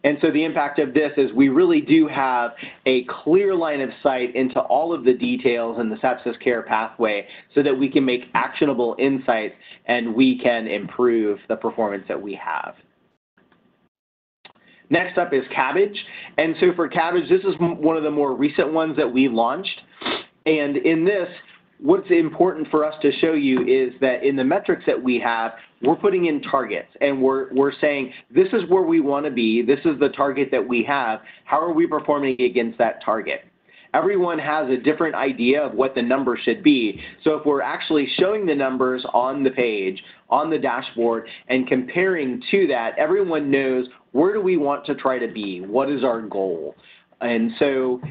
And so the impact of this is we really do have a clear line of sight into all of the details in the sepsis care pathway so that we can make actionable insights and we can improve the performance that we have. Next up is Cabbage. And so for Cabbage, this is one of the more recent ones that we launched. And in this, what's important for us to show you is that in the metrics that we have, we're putting in targets and we're saying, this is where we want to be. This is the target that we have. How are we performing against that target? Everyone has a different idea of what the number should be. So if we're actually showing the numbers on the page, on the dashboard, and comparing to that, everyone knows where do we want to try to be? What is our goal? And so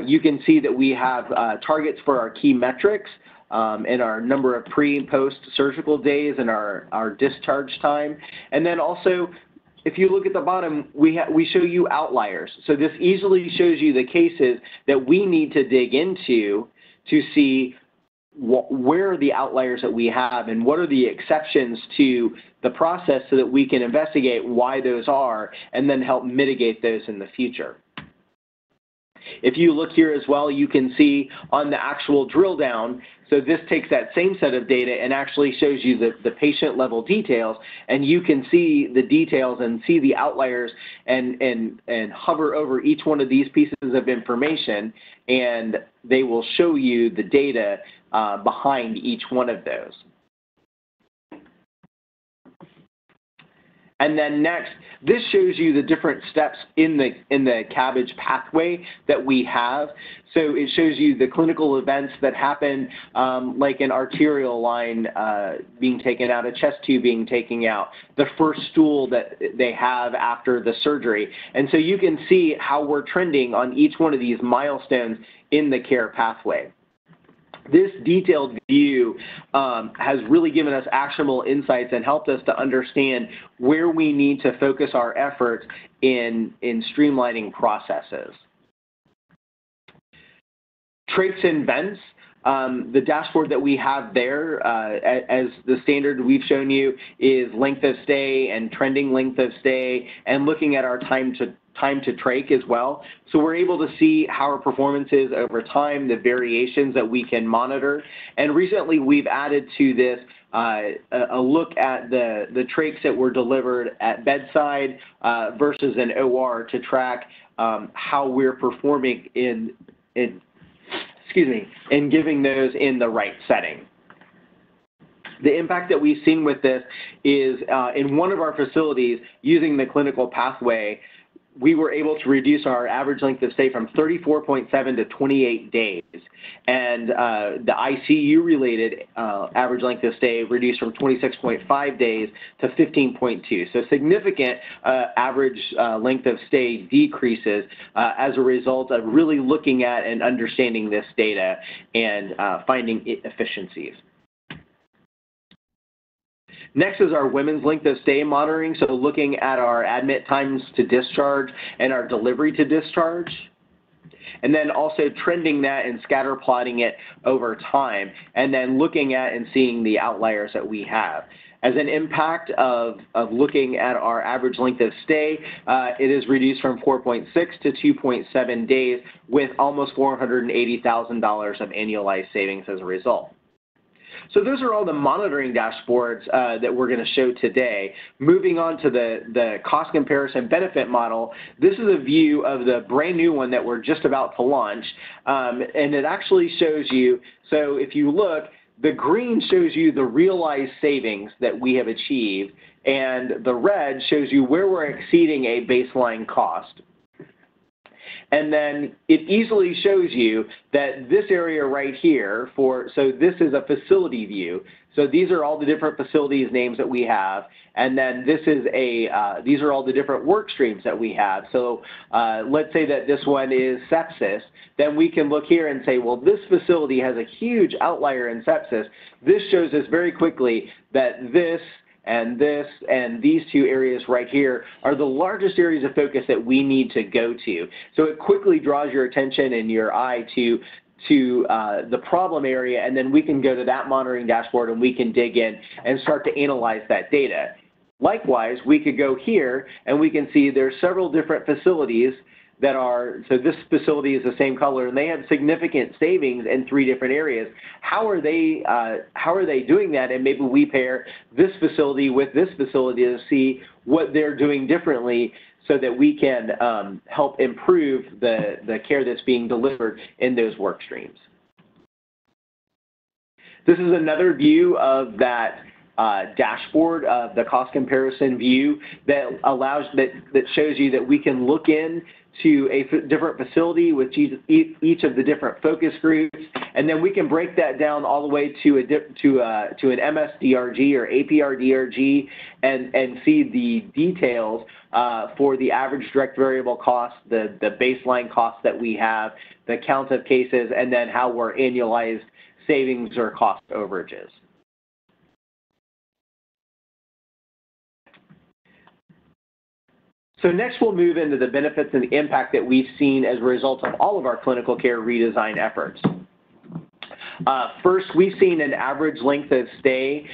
you can see that we have targets for our key metrics and our number of pre and post surgical days and our discharge time. And then also, if you look at the bottom, we show you outliers. So this easily shows you the cases that we need to dig into to see where are the outliers that we have and what are the exceptions to the process so that we can investigate why those are and then help mitigate those in the future. If you look here as well, you can see on the actual drill down, so this takes that same set of data and actually shows you the patient level details, and you can see the details and see the outliers and hover over each one of these pieces of information, and they will show you the data behind each one of those. And then next, this shows you the different steps in the Cabbage pathway that we have. So it shows you the clinical events that happen, like an arterial line being taken out, a chest tube being taken out, the first stool that they have after the surgery. And so you can see how we're trending on each one of these milestones in the care pathway. This detailed view has really given us actionable insights and helped us to understand where we need to focus our efforts in streamlining processes. Traits and vents. The dashboard that we have there, as the standard we've shown you, is length of stay and trending length of stay, and looking at our time to trach as well. So we're able to see how our performance is over time, the variations that we can monitor. And recently we've added to this a look at the trachs that were delivered at bedside versus an OR to track how we're performing in giving those in the right setting. The impact that we've seen with this is in one of our facilities using the clinical pathway, we were able to reduce our average length of stay from 34.7 to 28 days. And the ICU-related average length of stay reduced from 26.5 days to 15.2. So significant average length of stay decreases as a result of really looking at and understanding this data and finding efficiencies. Next is our women's length of stay monitoring, so looking at our admit times to discharge and our delivery to discharge. And then also trending that and scatter plotting it over time, and then looking at and seeing the outliers that we have. As an impact of looking at our average length of stay, it is reduced from 4.6 to 2.7 days with almost $480,000 of annualized savings as a result. So those are all the monitoring dashboards that we're going to show today. Moving on to the cost comparison benefit model, this is a view of the brand new one that we're just about to launch. And it actually shows you, so if you look, the green shows you the realized savings that we have achieved, and the red shows you where we're exceeding a baseline cost. And then it easily shows you that this area right here so this is a facility view. So these are all the different facilities names that we have. And then this is these are all the different work streams that we have. So let's say that this one is sepsis. Then we can look here and say, well, this facility has a huge outlier in sepsis. This shows us very quickly that this and these two areas right here are the largest areas of focus that we need to go to. So it quickly draws your attention and your eye to the problem area, and then we can go to that monitoring dashboard and we can dig in and start to analyze that data. Likewise, we could go here and we can see there's several different facilities that are, so this facility is the same color and they have significant savings in 3 different areas. How are they doing that? And maybe we pair this facility with this facility to see what they're doing differently so that we can help improve the care that's being delivered in those work streams. This is another view of that dashboard of the cost comparison view that shows you that we can look in to a different facility with each of the different focus groups, and then we can break that down all the way to an MSDRG or APRDRG and see the details for the average direct variable cost, the baseline cost that we have, the count of cases, and then how we're annualized savings or cost overages. So next we'll move into the benefits and the impact that we've seen as a result of all of our clinical care redesign efforts. First, we've seen an average length of stay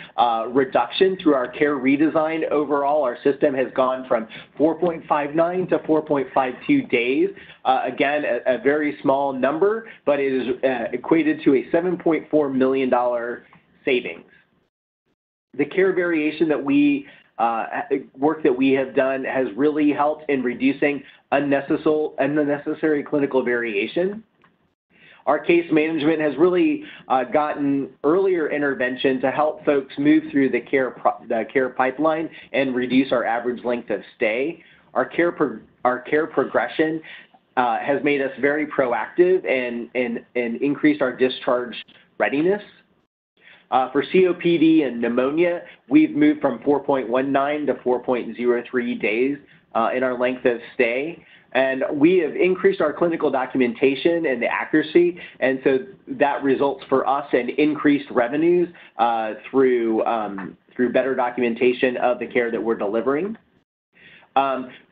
reduction through our care redesign. Overall, our system has gone from 4.59 to 4.52 days. Again, a very small number, but it is equated to a $7.4 million savings. The care variation that work that we have done has really helped in reducing unnecessary clinical variation. Our case management has really gotten earlier intervention to help folks move through the care pipeline and reduce our average length of stay. Our care progression has made us very proactive and increased our discharge readiness. For COPD and pneumonia, we've moved from 4.19 to 4.03 days in our length of stay. And we have increased our clinical documentation and the accuracy, and so that results for us in increased revenues through better documentation of the care that we're delivering.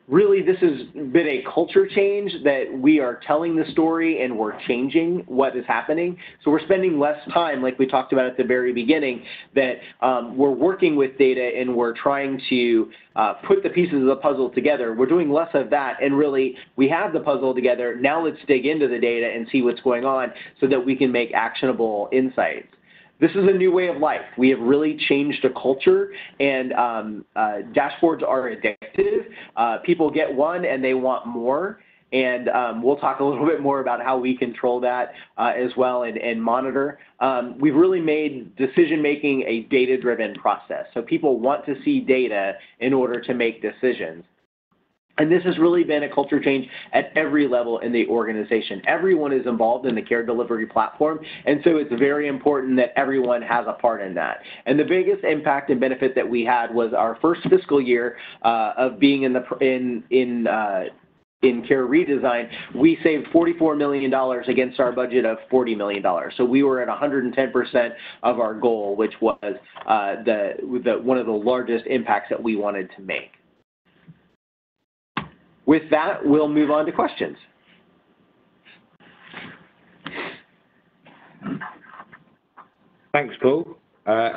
Really, this has been a culture change that we are telling the story and we're changing what is happening. So we're spending less time, like we talked about at the very beginning, that we're working with data and we're trying to put the pieces of the puzzle together. We're doing less of that, and really, we have the puzzle together. Now let's dig into the data and see what's going on so that we can make actionable insights. This is a new way of life. We have really changed a culture, and dashboards are addictive. People get one and they want more, and we'll talk a little bit more about how we control that as well and monitor. We've really made decision-making a data-driven process. So people want to see data in order to make decisions. And this has really been a culture change at every level in the organization. Everyone is involved in the care delivery platform, and so it's very important that everyone has a part in that. And the biggest impact and benefit that we had was our first fiscal year of being in care redesign. We saved $44 million against our budget of $40 million. So we were at 110% of our goal, which was one of the largest impacts that we wanted to make. With that, we'll move on to questions.
Thanks, Paul.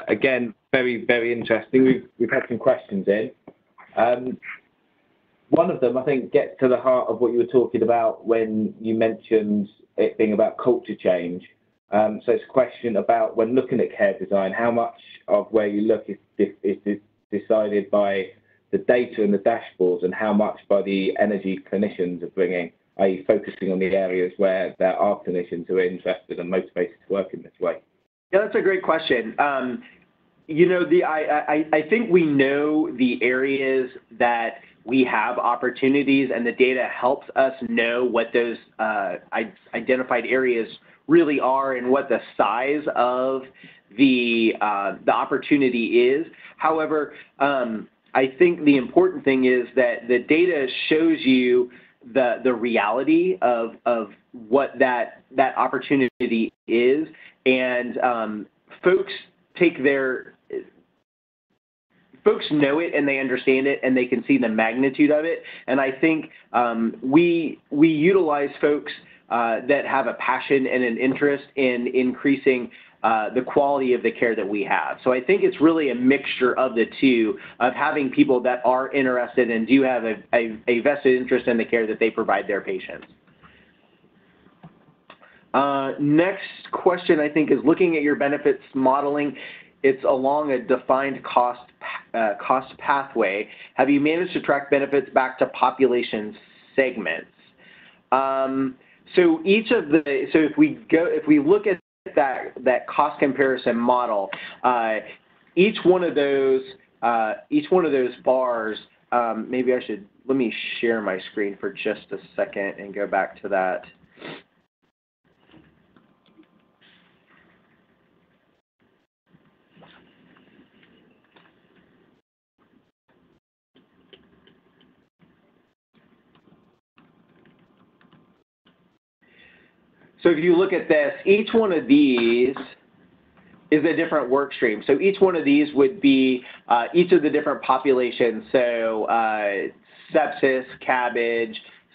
Again, very, very interesting. We've had some questions in. One of them, I think, gets to the heart of what you were talking about when you mentioned it being about culture change. So it's a question about, when looking at care design, how much of where you look is decided by the data and the dashboards, and how much by the energy clinicians are bringing, i.e. focusing on the areas where there are clinicians who are interested and motivated to work in this way?
Yeah, that's a great question. You know, I think we know the areas that we have opportunities, and the data helps us know what those identified areas really are and what the size of the opportunity is. However, I think the important thing is that the data shows you the reality of what that opportunity is, and folks know it and they understand it and they can see the magnitude of it. And I think we utilize folks that have a passion and an interest in increasing the quality of the care that we have. So I think it's really a mixture of the two, of having people that are interested and do have a vested interest in the care that they provide their patients. Next question, I think, is looking at your benefits modeling. It's along a defined cost pathway. Have you managed to track benefits back to population segments? So if we look at that cost comparison model, each one of those bars, let me share my screen for just a second and go back to that. So if you look at this, each one of these is a different work stream. So each one of these would be each of the different populations. So sepsis, CABG,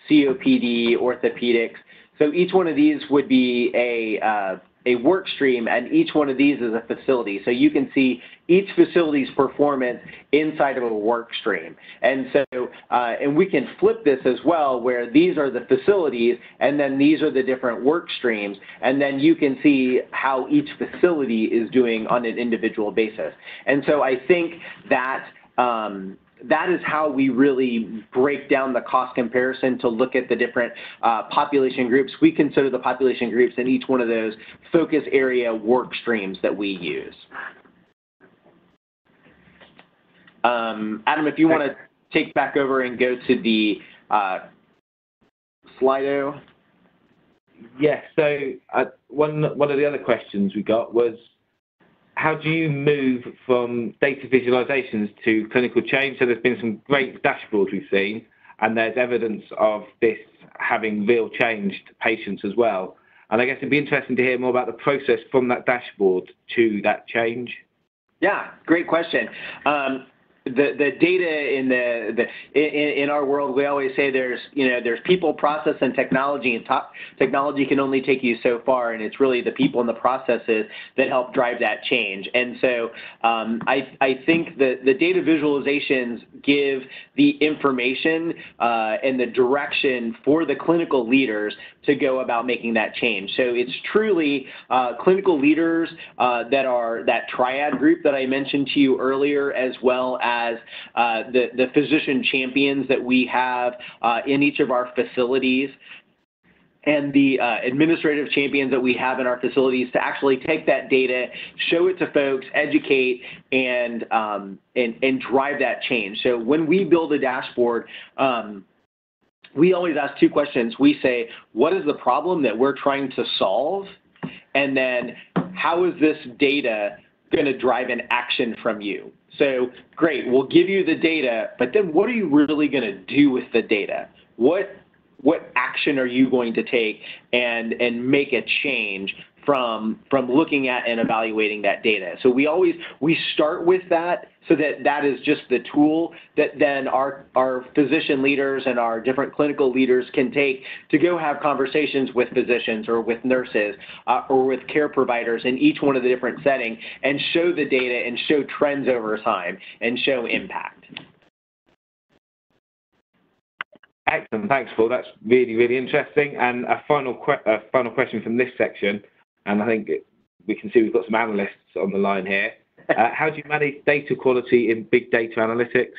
COPD, orthopedics. So each one of these would be a work stream, and each one of these is a facility. So you can see each facility's performance inside of a work stream. And so, and we can flip this as well, where these are the facilities, and then these are the different work streams, and then you can see how each facility is doing on an individual basis. And so I think that that is how we really break down the cost comparison to look at the different population groups. We consider the population groups in each one of those focus area work streams that we use. Adam, if you want to take back over and go to the Slido.
Yes, so one of the other questions we got was, how do you move from data visualizations to clinical change? So there's been some great dashboards we've seen, and there's evidence of this having real change to patients as well. And I guess it'd be interesting to hear more about the process from that dashboard to that change.
Yeah, great question. The data in our world, we always say there's people, process, and technology, and technology can only take you so far, and it's really the people and the processes that help drive that change. And so I think the data visualizations give the information and the direction for the clinical leaders to go about making that change. So it's truly clinical leaders that are that triad group that I mentioned to you earlier, as well as the physician champions that we have in each of our facilities, and the administrative champions that we have in our facilities, to actually take that data, show it to folks, educate, and drive that change. So when we build a dashboard, we always ask two questions. We say, what is the problem that we're trying to solve? And then, how is this data going to drive an action from you? So great, we'll give you the data, but then what are you really going to do with the data? What action are you going to take and make a change from looking at and evaluating that data? So we start with that, so that is just the tool that then our physician leaders and our different clinical leaders can take to go have conversations with physicians or with nurses or with care providers in each one of the different settings, and show the data and show trends over time and show impact.
Excellent, thanks, Paul. That's really, really interesting. And a final question from this section, and I think we can see we've got some analysts on the line here. How do you manage data quality in big data analytics?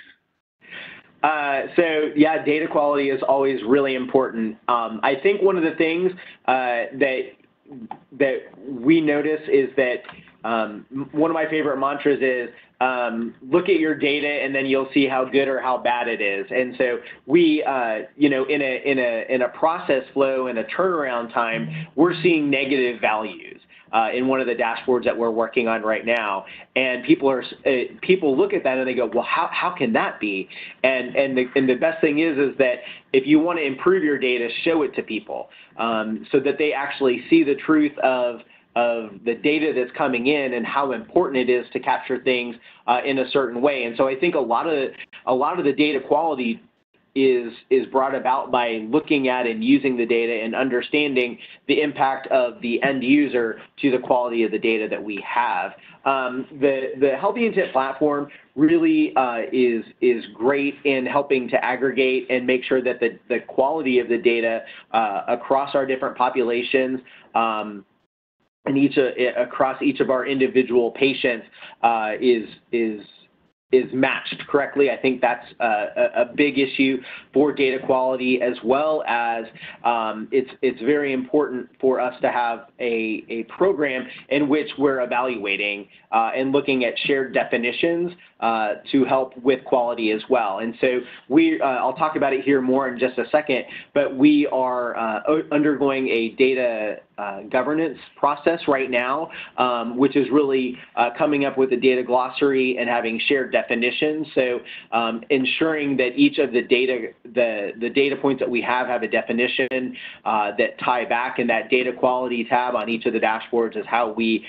So yeah, data quality is always really important. I think one of the things that we notice is that one of my favorite mantras is look at your data and then you'll see how good or how bad it is. And so we, you know, in a process flow and a turnaround time, we're seeing negative values. In one of the dashboards that we're working on right now, and people look at that and they go, well, how can that be? And the best thing is that if you want to improve your data, show it to people so that they actually see the truth of the data that's coming in and how important it is to capture things in a certain way. And so I think a lot of the data quality is brought about by looking at and using the data and understanding the impact of the end user to the quality of the data that we have. The Healthy Intent platform really is great in helping to aggregate and make sure that the quality of the data across our different populations and across each of our individual patients is matched correctly. I think that's a big issue for data quality, as well as it's very important for us to have a program in which we're evaluating and looking at shared definitions to help with quality as well. And so I'll talk about it here more in just a second, but we are undergoing a data governance process right now, which is really coming up with a data glossary and having shared definitions. So ensuring that each of the data points that we have a definition that tie back, and that data quality tab on each of the dashboards is how we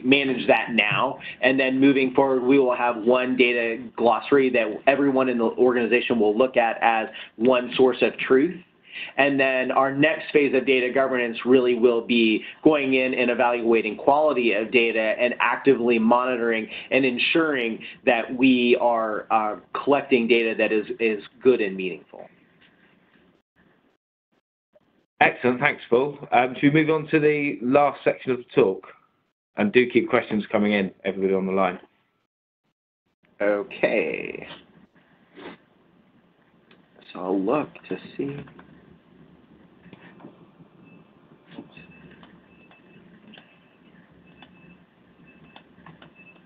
manage that now. And then moving forward, we will have one data glossary that everyone in the organization will look at as one source of truth. And then our next phase of data governance really will be going in and evaluating quality of data and actively monitoring and ensuring that we are collecting data that is good and meaningful.
Excellent, thanks, Paul. Should we move on to the last section of the talk? And do keep questions coming in, everybody on the line.
Okay. So I'll look to see.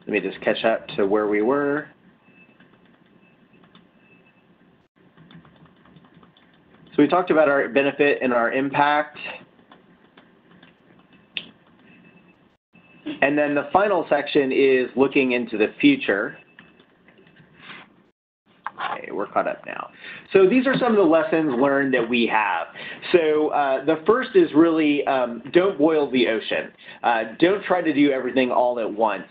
Let me just catch up to where we were. So we talked about our benefit and our impact. And then the final section is looking into the future. Okay, we're caught up now. So these are some of the lessons learned that we have. So the first is really don't boil the ocean. Don't try to do everything all at once.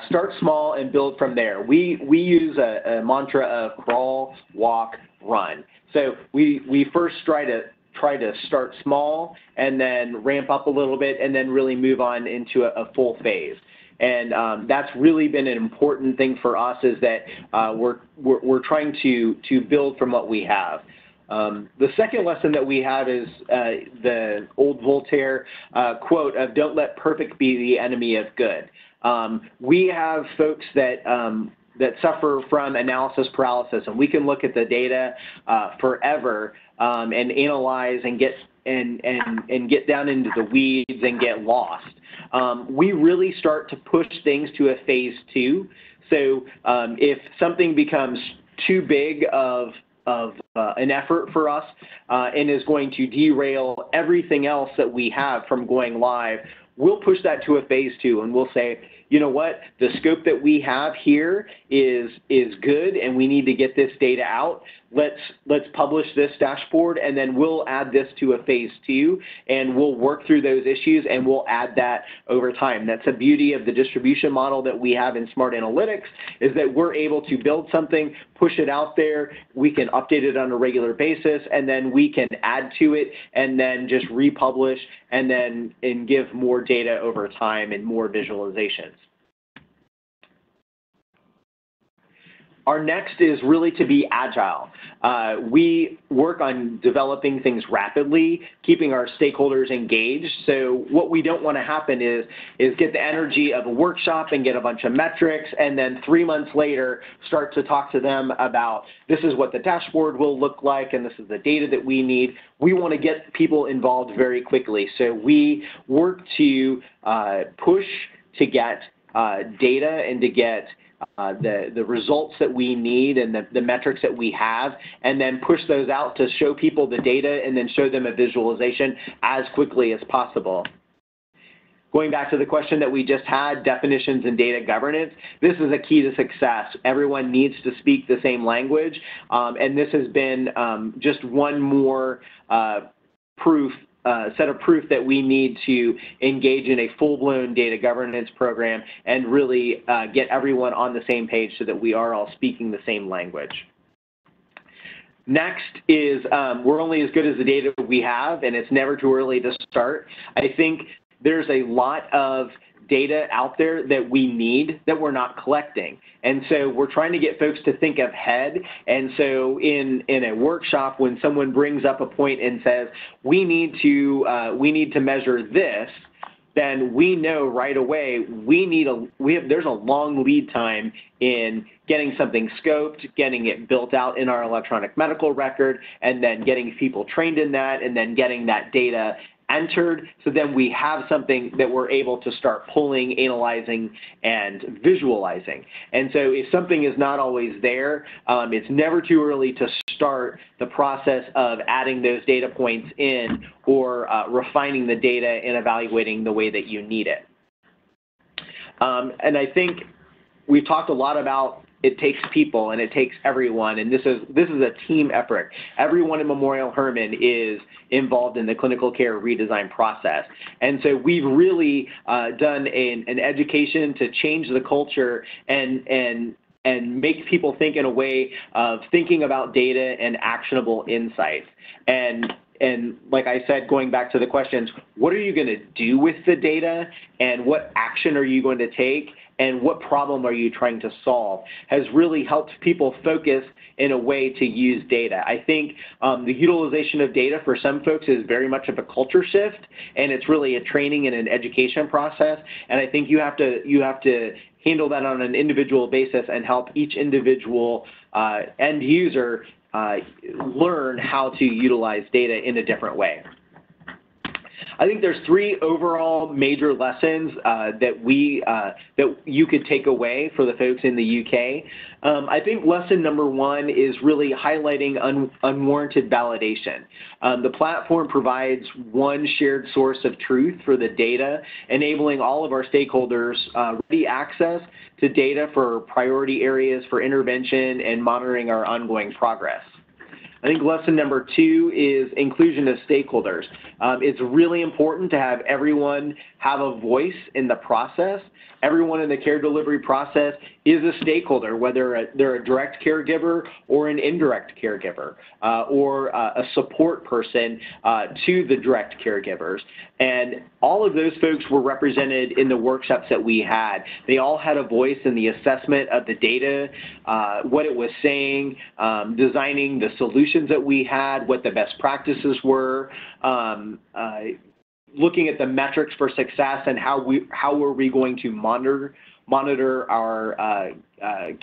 Start small and build from there. We use a mantra of crawl, walk, run. So we first try to start small and then ramp up a little bit and then really move on into a full phase. And that's really been an important thing for us, is that we're trying to build from what we have. The second lesson that we have is the old Voltaire quote of "Don't let perfect be the enemy of good." We have folks that suffer from analysis paralysis, and we can look at the data forever and analyze and get down into the weeds and get lost. We really start to push things to a phase 2. So if something becomes too big of an effort for us and is going to derail everything else that we have from going live, we'll push that to a phase 2, and we'll say, you know what, the scope that we have here is good, and we need to get this data out. Let's publish this dashboard, and then we'll add this to a phase 2, and we'll work through those issues, and we'll add that over time. That's the beauty of the distribution model that we have in Smart Analytics, is that we're able to build something, push it out there, we can update it on a regular basis, and then we can add to it, and then just republish, and give more data over time and more visualizations. Our next is really to be agile. We work on developing things rapidly, keeping our stakeholders engaged. So what we don't want to happen is get the energy of a workshop and get a bunch of metrics, and then 3 months later start to talk to them about, this is what the dashboard will look like, and this is the data that we need. We want to get people involved very quickly. So we work to push to get data and to get the results that we need and the metrics that we have, and then push those out to show people the data and then show them a visualization as quickly as possible. Going back to the question that we just had, definitions and data governance, this is a key to success. Everyone needs to speak the same language, and this has been just one more set of proof that we need to engage in a full-blown data governance program and really get everyone on the same page so that we are all speaking the same language. Next is we're only as good as the data we have, and it's never too early to start. I think there's a lot of data out there that we need that we're not collecting. And so we're trying to get folks to think ahead. And so in a workshop, when someone brings up a point and says, we need to measure this, then we know right away there's a long lead time in getting something scoped, getting it built out in our electronic medical record, and then getting people trained in that, and then getting that data entered, so then we have something that we're able to start pulling, analyzing, and visualizing. And so if something is not always there, it's never too early to start the process of adding those data points in or refining the data and evaluating the way that you need it. And I think we've talked a lot about it takes people and it takes everyone, and this is a team effort. Everyone in Memorial Hermann is involved in the clinical care redesign process. And so we've really done an education to change the culture and make people think in a way of thinking about data and actionable insights. And like I said, going back to the questions, what are you going to do with the data, and what action are you going to take, and what problem are you trying to solve, has really helped people focus in a way to use data. I think the utilization of data for some folks is very much of a culture shift, and it's really a training and an education process. And I think you have to handle that on an individual basis and help each individual end user learn how to utilize data in a different way. I think there's three overall major lessons that you could take away for the folks in the UK. I think lesson number one is really highlighting unwarranted validation. The platform provides one shared source of truth for the data, enabling all of our stakeholders ready access to data for priority areas for intervention and monitoring our ongoing progress. I think lesson number two is inclusion of stakeholders. It's really important to have everyone have a voice in the process. Everyone in the care delivery process is a stakeholder, whether they're a direct caregiver or an indirect caregiver or a support person to the direct caregivers. And all of those folks were represented in the workshops that we had. They all had a voice in the assessment of the data, what it was saying, designing the solutions that we had, what the best practices were, looking at the metrics for success and how were we going to monitor our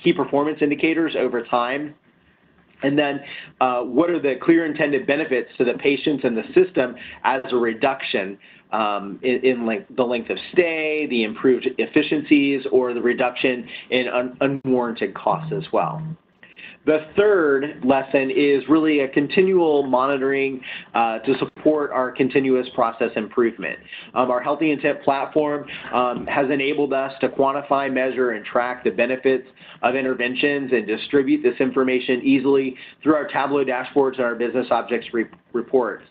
key performance indicators over time. And then what are the clear intended benefits to the patients and the system as a reduction in the length of stay, the improved efficiencies, or the reduction in unwarranted costs as well. The third lesson is really a continual monitoring to support our continuous process improvement. Our Healthy Intent platform has enabled us to quantify, measure, and track the benefits of interventions and distribute this information easily through our Tableau dashboards and our business objects reports.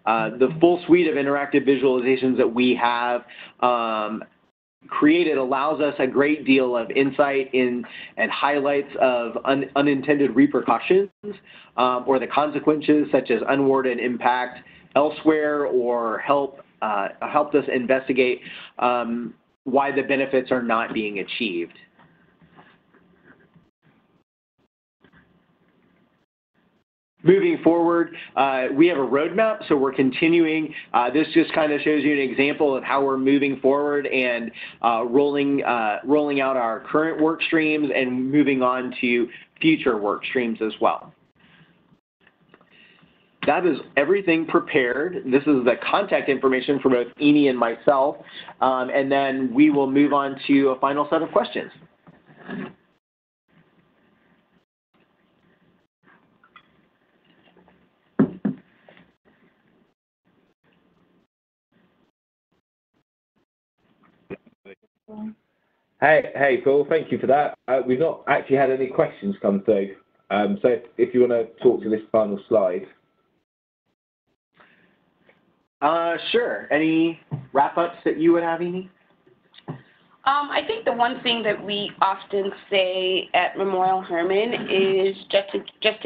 The full suite of interactive visualizations that we have created allows us a great deal of insight in and highlights of unintended repercussions or the consequences, such as unwarranted impact elsewhere, or helped us investigate why the benefits are not being achieved. Moving forward, we have a roadmap, so we're continuing. This just kind of shows you an example of how we're moving forward and rolling out our current work streams and moving on to future work streams as well. That is everything prepared. This is the contact information for both Eni and myself, and then we will move on to a final set of questions.
Hey, Paul, thank you for that. We've not actually had any questions come through. So if you want to talk to this final slide.
Sure. Any wrap-ups that you would have, Amy?
I think the one thing that we often say at Memorial Herman is just to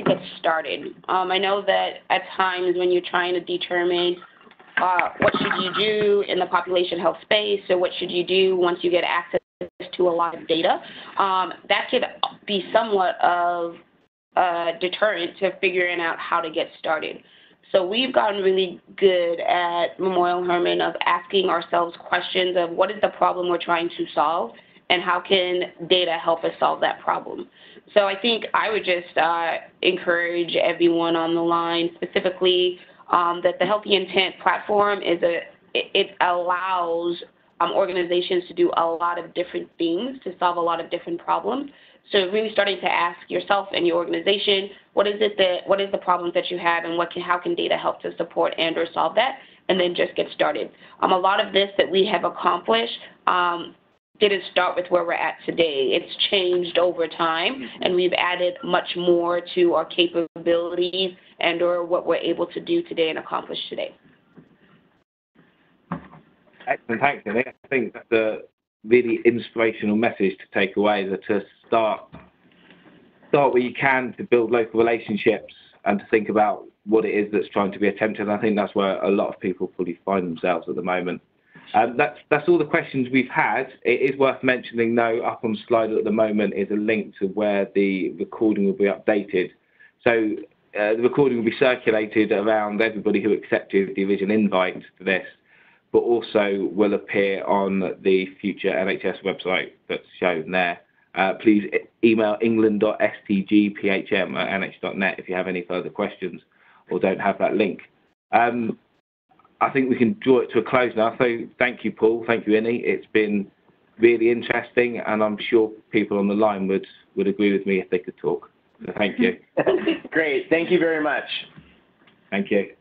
get started. I know that at times when you're trying to determine what should you do in the population health space, or what should you do once you get access to a lot of data, that could be somewhat of a deterrent to figuring out how to get started. So we've gotten really good at Memorial Herman of asking ourselves questions of what is the problem we're trying to solve, and how can data help us solve that problem. So I think I would just encourage everyone on the line, specifically that the Healthy Intent platform it allows organizations to do a lot of different things to solve a lot of different problems. So really starting to ask yourself and your organization, what is the problem that you have, and how can data help to support and or solve that, and then just get started. A lot of this that we have accomplished didn't start with where we're at today. It's changed over time, and we've added much more to our capabilities and or what we're able to do today and accomplish today.
Excellent, thanks, Annie. I think that's a really inspirational message to take away, that to start where you can to build local relationships and to think about what it is that's trying to be attempted. And I think that's where a lot of people probably find themselves at the moment. That's all the questions we've had. It is worth mentioning, though, up on the slide at the moment is a link to where the recording will be updated. So the recording will be circulated around everybody who accepted the original invite to this, but also will appear on the future NHS website that's shown there. Please email england.stgphm@nh.net if you have any further questions or don't have that link. I think we can draw it to a close now. So thank you, Paul. Thank you, Innie. It's been really interesting, and I'm sure people on the line would agree with me if they could talk. So thank you.
Great. Thank you very much.
Thank you.